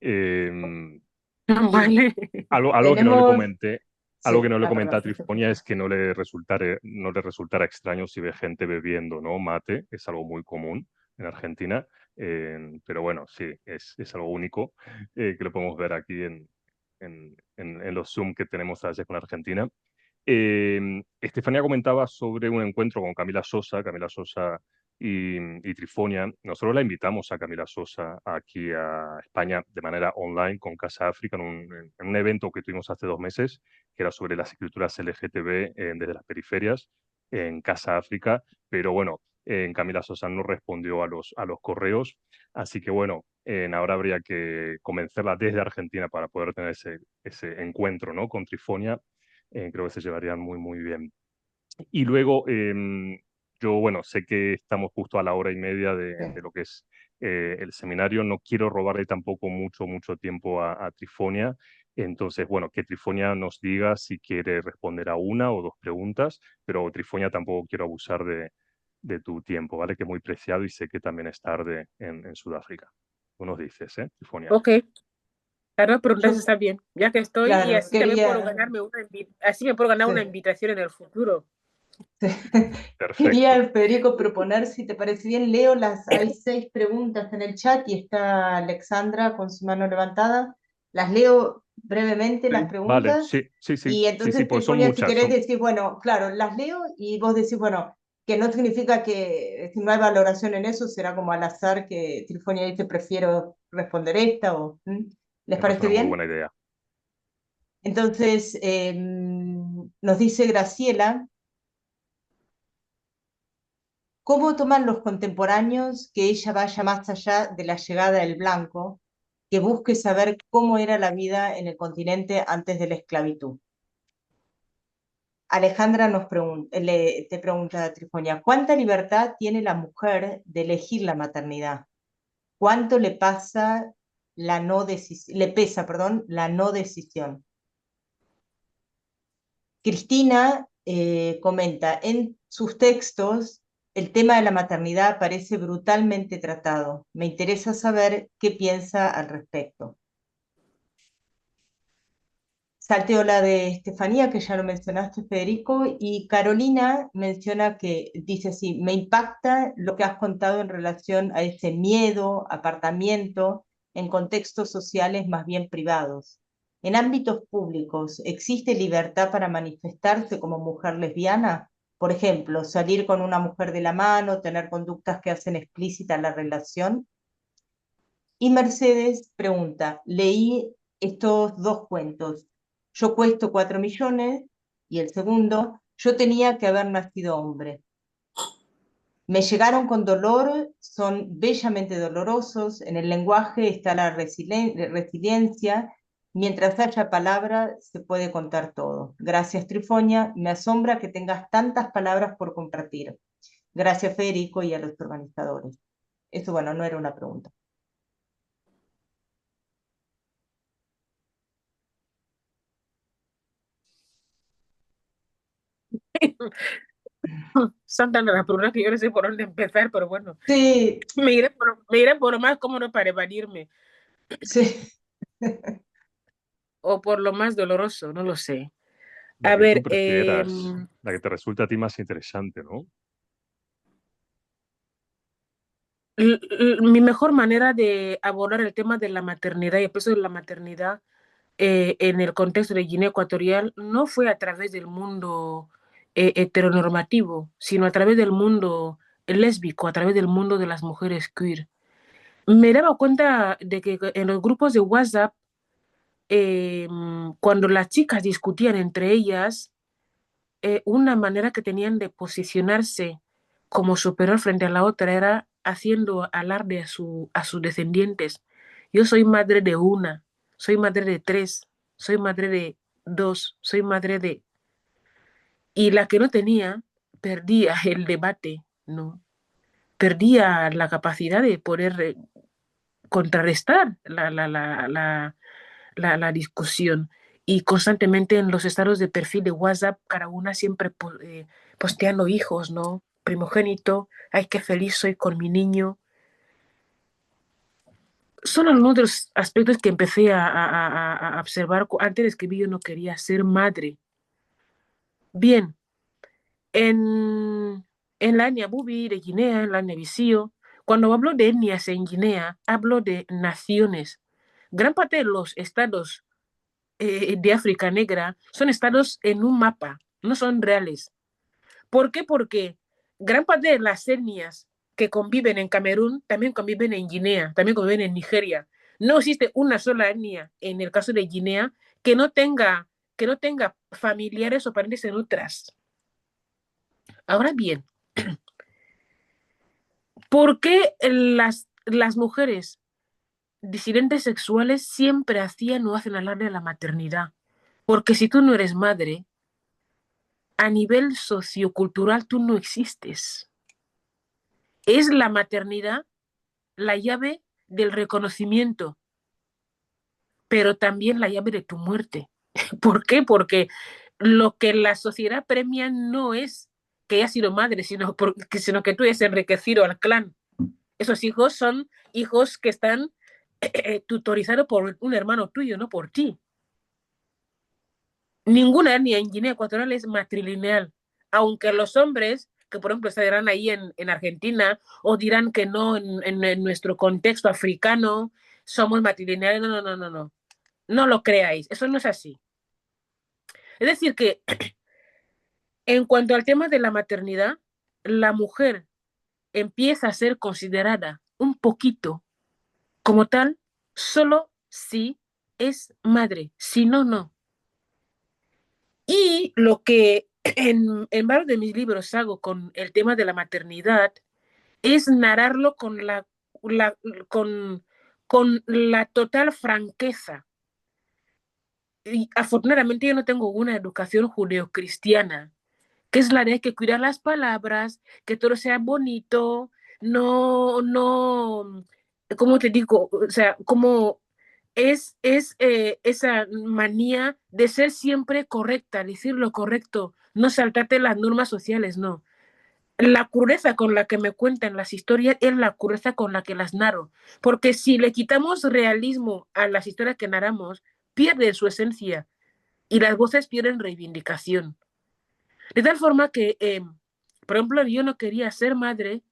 Em, Vale. algo que no le Tenemos, comenté, algo que sí, no le comenté a perdón. Trifonia es que no le resultara extraño si ve gente bebiendo, ¿no? Mate, es algo muy común en Argentina, pero bueno, sí, es algo único que lo podemos ver aquí en los Zoom que tenemos a veces con Argentina. Estefanía comentaba sobre un encuentro con Camila Sosa. Camila Sosa y Trifonia. Nosotros la invitamos a Camila Sosa aquí a España de manera online con Casa África en un evento que tuvimos hace 2 meses, que era sobre las escrituras LGTB desde las periferias en Casa África. Pero bueno, Camila Sosa no respondió a los correos. Así que bueno, ahora habría que convencerla desde Argentina para poder tener ese encuentro, ¿no? Con Trifonia. Creo que se llevarían muy, muy bien. Y luego, yo, bueno, sé que estamos justo a la hora y media de lo que es el seminario. No quiero robarle tampoco mucho tiempo a Trifonia. Entonces, bueno, que Trifonia nos diga si quiere responder a una o dos preguntas, pero Trifonia tampoco quiero abusar de tu tiempo, ¿vale? Que es muy preciado y sé que también es tarde en Sudáfrica. Tú nos dices, ¿eh, Trifonia? Ok, claro, pero entonces Yo, está bien, ya que estoy, y claro, así también puedo quería, ganarme así me puedo ganar una sí, invitación en el futuro. sí. Perfecto. Quería, Federico, proponer, si te parece bien, leo hay 6 preguntas en el chat y está Alexandra con su mano levantada. Las leo brevemente las Vale, preguntas. sí, sí, Y sí, entonces, pues son Trifonia, si muchas. querés decir, bueno, claro, las leo y vos decís, bueno, que no significa que si no hay valoración en eso, será como al azar que Trifonia dice, prefiero responder esta o... ¿Les Me parece parece una muy bien? buena idea. Entonces, nos dice Graciela, ¿cómo toman los contemporáneos que ella vaya más allá de la llegada del blanco, que busque saber cómo era la vida en el continente antes de la esclavitud? Alejandra te pregunta a Trifonia, ¿cuánta libertad tiene la mujer de elegir la maternidad? ¿Cuánto le pesa le pesa, perdón, la no decisión? Cristina comenta, en sus textos el tema de la maternidad aparece brutalmente tratado. Me interesa saber qué piensa al respecto. Salteo la de Estefanía, que ya lo mencionaste, Federico, y Carolina menciona que, dice así, me impacta lo que has contado en relación a ese miedo, apartamiento, en contextos sociales más bien privados. En ámbitos públicos, ¿existe libertad para manifestarse como mujer lesbiana? Por ejemplo, salir con una mujer de la mano, tener conductas que hacen explícita la relación. Y Mercedes pregunta, leí estos dos cuentos. Yo cuesto 4 millones y el segundo, yo tenía que haber nacido hombre. Me llegaron con dolor, son bellamente dolorosos, en el lenguaje está la resiliencia, mientras haya palabra se puede contar todo. Gracias Trifonia, me asombra que tengas tantas palabras por compartir. Gracias Federico y a los organizadores. Eso bueno, no era una pregunta. Son tan las preguntas que yo no sé por dónde empezar, pero bueno, Sí, me iré por lo más cómodo para evadirme, sí. o por lo más doloroso, no lo sé. La A que tú ver, prefieras, la que te resulta a ti más interesante, ¿no? mi mejor manera de abordar el tema de la maternidad y el peso de la maternidad en el contexto de Guinea Ecuatorial no fue a través del mundo heteronormativo, sino a través del mundo lésbico, a través del mundo de las mujeres queer. Me daba cuenta de que en los grupos de WhatsApp, cuando las chicas discutían entre ellas, una manera que tenían de posicionarse como superior frente a la otra era haciendo alarde a sus descendientes. Yo soy madre de una, soy madre de tres, soy madre de dos, soy madre de... Y la que no tenía, perdía el debate, ¿no? Perdía la capacidad de poder contrarrestar la discusión. Y constantemente en los estados de perfil de WhatsApp, cada una siempre posteando hijos, ¿no? Primogénito, ay, qué feliz soy con mi niño. Son algunos de los aspectos que empecé a observar. Antes de escribir, yo no quería ser madre. Bien, en la etnia Bubi de Guinea, en la etnia Visío, cuando hablo de etnias en Guinea, hablo de naciones. Gran parte de los estados de África Negra son estados en un mapa, no son reales. ¿Por qué? Porque gran parte de las etnias que conviven en Camerún también conviven en Guinea, también conviven en Nigeria. No existe una sola etnia, en el caso de Guinea, que no tenga familiares o parientes en otras. Ahora bien, ¿por qué las mujeres disidentes sexuales siempre hacían o hacen alarde de la maternidad? Porque si tú no eres madre, a nivel sociocultural tú no existes. Es la maternidad la llave del reconocimiento, pero también la llave de tu muerte. ¿Por qué? Porque lo que la sociedad premia no es que hayas sido madre, sino que tú hayas enriquecido al clan. Esos hijos son hijos que están tutorizados por un hermano tuyo, no por ti. Ninguna etnia en Guinea Ecuatorial es matrilineal, aunque los hombres, que por ejemplo estarán ahí en Argentina, o dirán que no, en nuestro contexto africano somos matrilineales, no, no, no, no, no. No lo creáis, eso no es así. Es decir, que en cuanto al tema de la maternidad, la mujer empieza a ser considerada un poquito como tal solo si es madre, si no, no. Y lo que en varios de mis libros hago con el tema de la maternidad es narrarlo la, con, con la total franqueza. Y afortunadamente yo no tengo una educación judeocristiana, que es la de que cuidar las palabras, que todo sea bonito, no, ¿cómo te digo? O sea, como esa manía de ser siempre correcta, decir lo correcto, no saltarte las normas sociales, no. La crudeza con la que me cuentan las historias es la crudeza con la que las narro, porque si le quitamos realismo a las historias que narramos, pierden su esencia y las voces pierden reivindicación. De tal forma que, por ejemplo, yo no quería ser madre,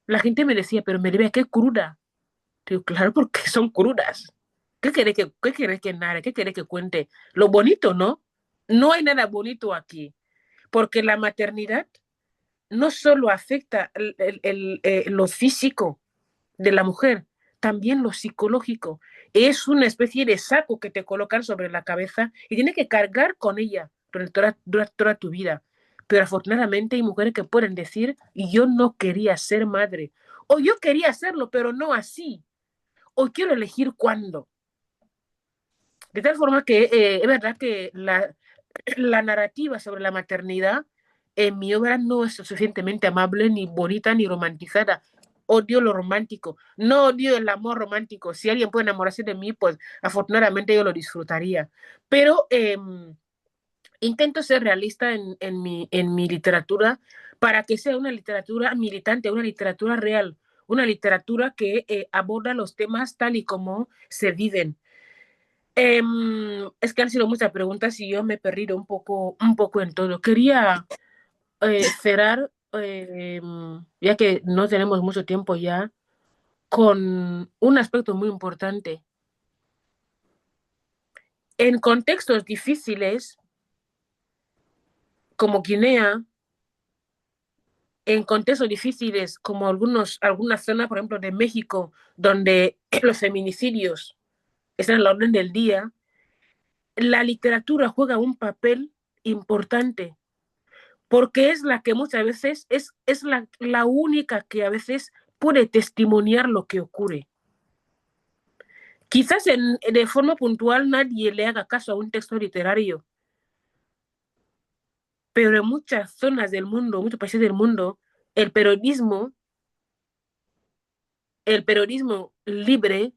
la gente me decía, pero Meribia, qué cruda. Digo, claro, porque son crudas. Qué querés que narre? ¿Qué querés que cuente? Lo bonito, ¿no? No hay nada bonito aquí, porque la maternidad no solo afecta lo físico de la mujer, también lo psicológico. Es una especie de saco que te colocan sobre la cabeza y tienes que cargar con ella durante toda tu vida. Pero afortunadamente hay mujeres que pueden decir, yo no quería ser madre, o yo quería hacerlo, pero no así, o quiero elegir cuándo. De tal forma que es verdad que la narrativa sobre la maternidad en mi obra no es suficientemente amable, ni bonita, ni romantizada. Odio lo romántico, no odio el amor romántico. Si alguien puede enamorarse de mí, pues afortunadamente yo lo disfrutaría. Pero intento ser realista en mi literatura para que sea una literatura militante, una literatura real, una literatura que aborda los temas tal y como se viven. Es que han sido muchas preguntas y yo me he perdido un poco en todo. Quería cerrar, ya que no tenemos mucho tiempo ya, con un aspecto muy importante. En contextos difíciles, como Guinea, en contextos difíciles como algunas zonas, por ejemplo, de México, donde los feminicidios están en la orden del día, la literatura juega un papel importante porque es la que muchas veces es la única que a veces puede testimoniar lo que ocurre. Quizás de forma puntual nadie le haga caso a un texto literario, pero en muchas zonas del mundo, muchos países del mundo, el periodismo libre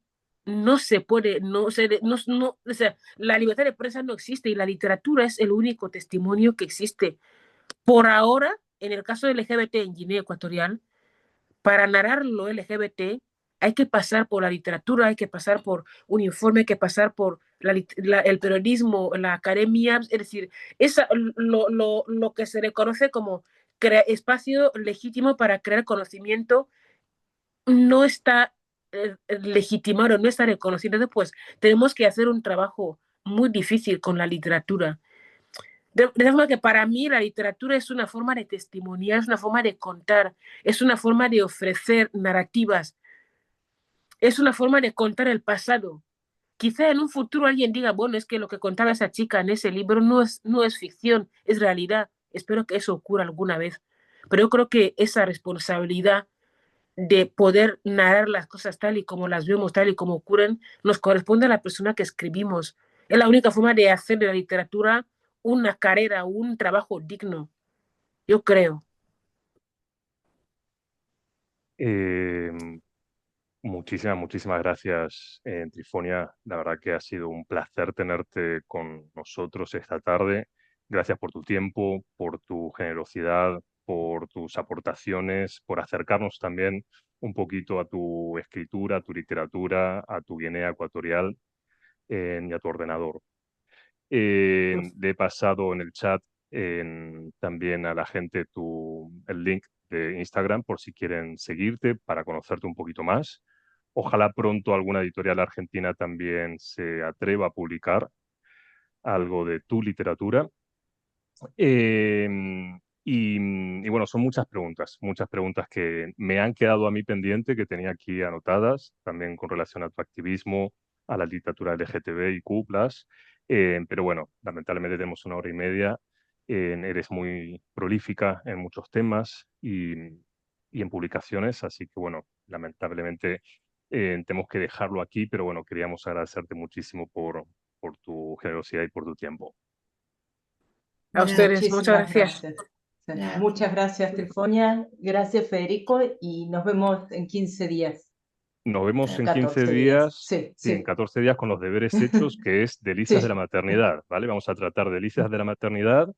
no se puede, o sea, la libertad de prensa no existe y la literatura es el único testimonio que existe. Por ahora, en el caso del LGBT en Guinea Ecuatorial, para narrar lo LGBT hay que pasar por la literatura, hay que pasar por un informe, hay que pasar por el periodismo, la academia, es decir, lo que se reconoce como espacio legítimo para crear conocimiento no está legitimado, no está reconocido. Entonces, pues tenemos que hacer un trabajo muy difícil con la literatura. De forma que para mí la literatura es una forma de testimoniar, es una forma de contar, es una forma de ofrecer narrativas, es una forma de contar el pasado. Quizá en un futuro alguien diga, bueno, es que lo que contaba esa chica en ese libro no es ficción, es realidad. Espero que eso ocurra alguna vez. Pero yo creo que esa responsabilidad de poder narrar las cosas tal y como las vemos, tal y como ocurren, nos corresponde a la persona que escribimos. Es la única forma de hacer de la literatura una carrera, un trabajo digno, yo creo. Muchísimas gracias, Trifonia. La verdad que ha sido un placer tenerte con nosotros esta tarde. Gracias por tu tiempo, por tu generosidad, por tus aportaciones, por acercarnos también un poquito a tu escritura, a tu literatura, a tu Guinea Ecuatorial y a tu ordenador. Le he pasado en el chat también a la gente el link de Instagram por si quieren seguirte para conocerte un poquito más. Ojalá pronto alguna editorial argentina también se atreva a publicar algo de tu literatura. Y bueno, son muchas preguntas que me han quedado a mí pendiente, que tenía aquí anotadas, también con relación a tu activismo, a la literatura LGTBIQ+. Pero bueno, lamentablemente tenemos 1 hora y media. Eres muy prolífica en muchos temas y en publicaciones, así que bueno, lamentablemente tenemos que dejarlo aquí, pero bueno, queríamos agradecerte muchísimo por tu generosidad y por tu tiempo. A ustedes, muchas Muchísimas gracias. gracias. Gracias. Muchas gracias, Trifonia. Gracias, Federico. Y nos vemos en 15 días. Nos vemos en 15 14 días, Sí, sí, en sí. 14 días con los deberes hechos, que es Delicias de la Sí. Maternidad, ¿vale? Vamos a tratar Delicias de la Maternidad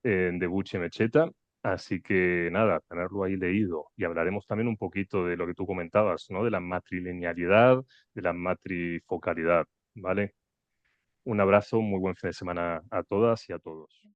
de Bucci Mecheta, así que nada, tenerlo ahí leído. Y hablaremos también un poquito de lo que tú comentabas, ¿no? De la matrilinealidad, de la matrifocalidad, ¿vale? Un abrazo, muy buen fin de semana a todas y a todos.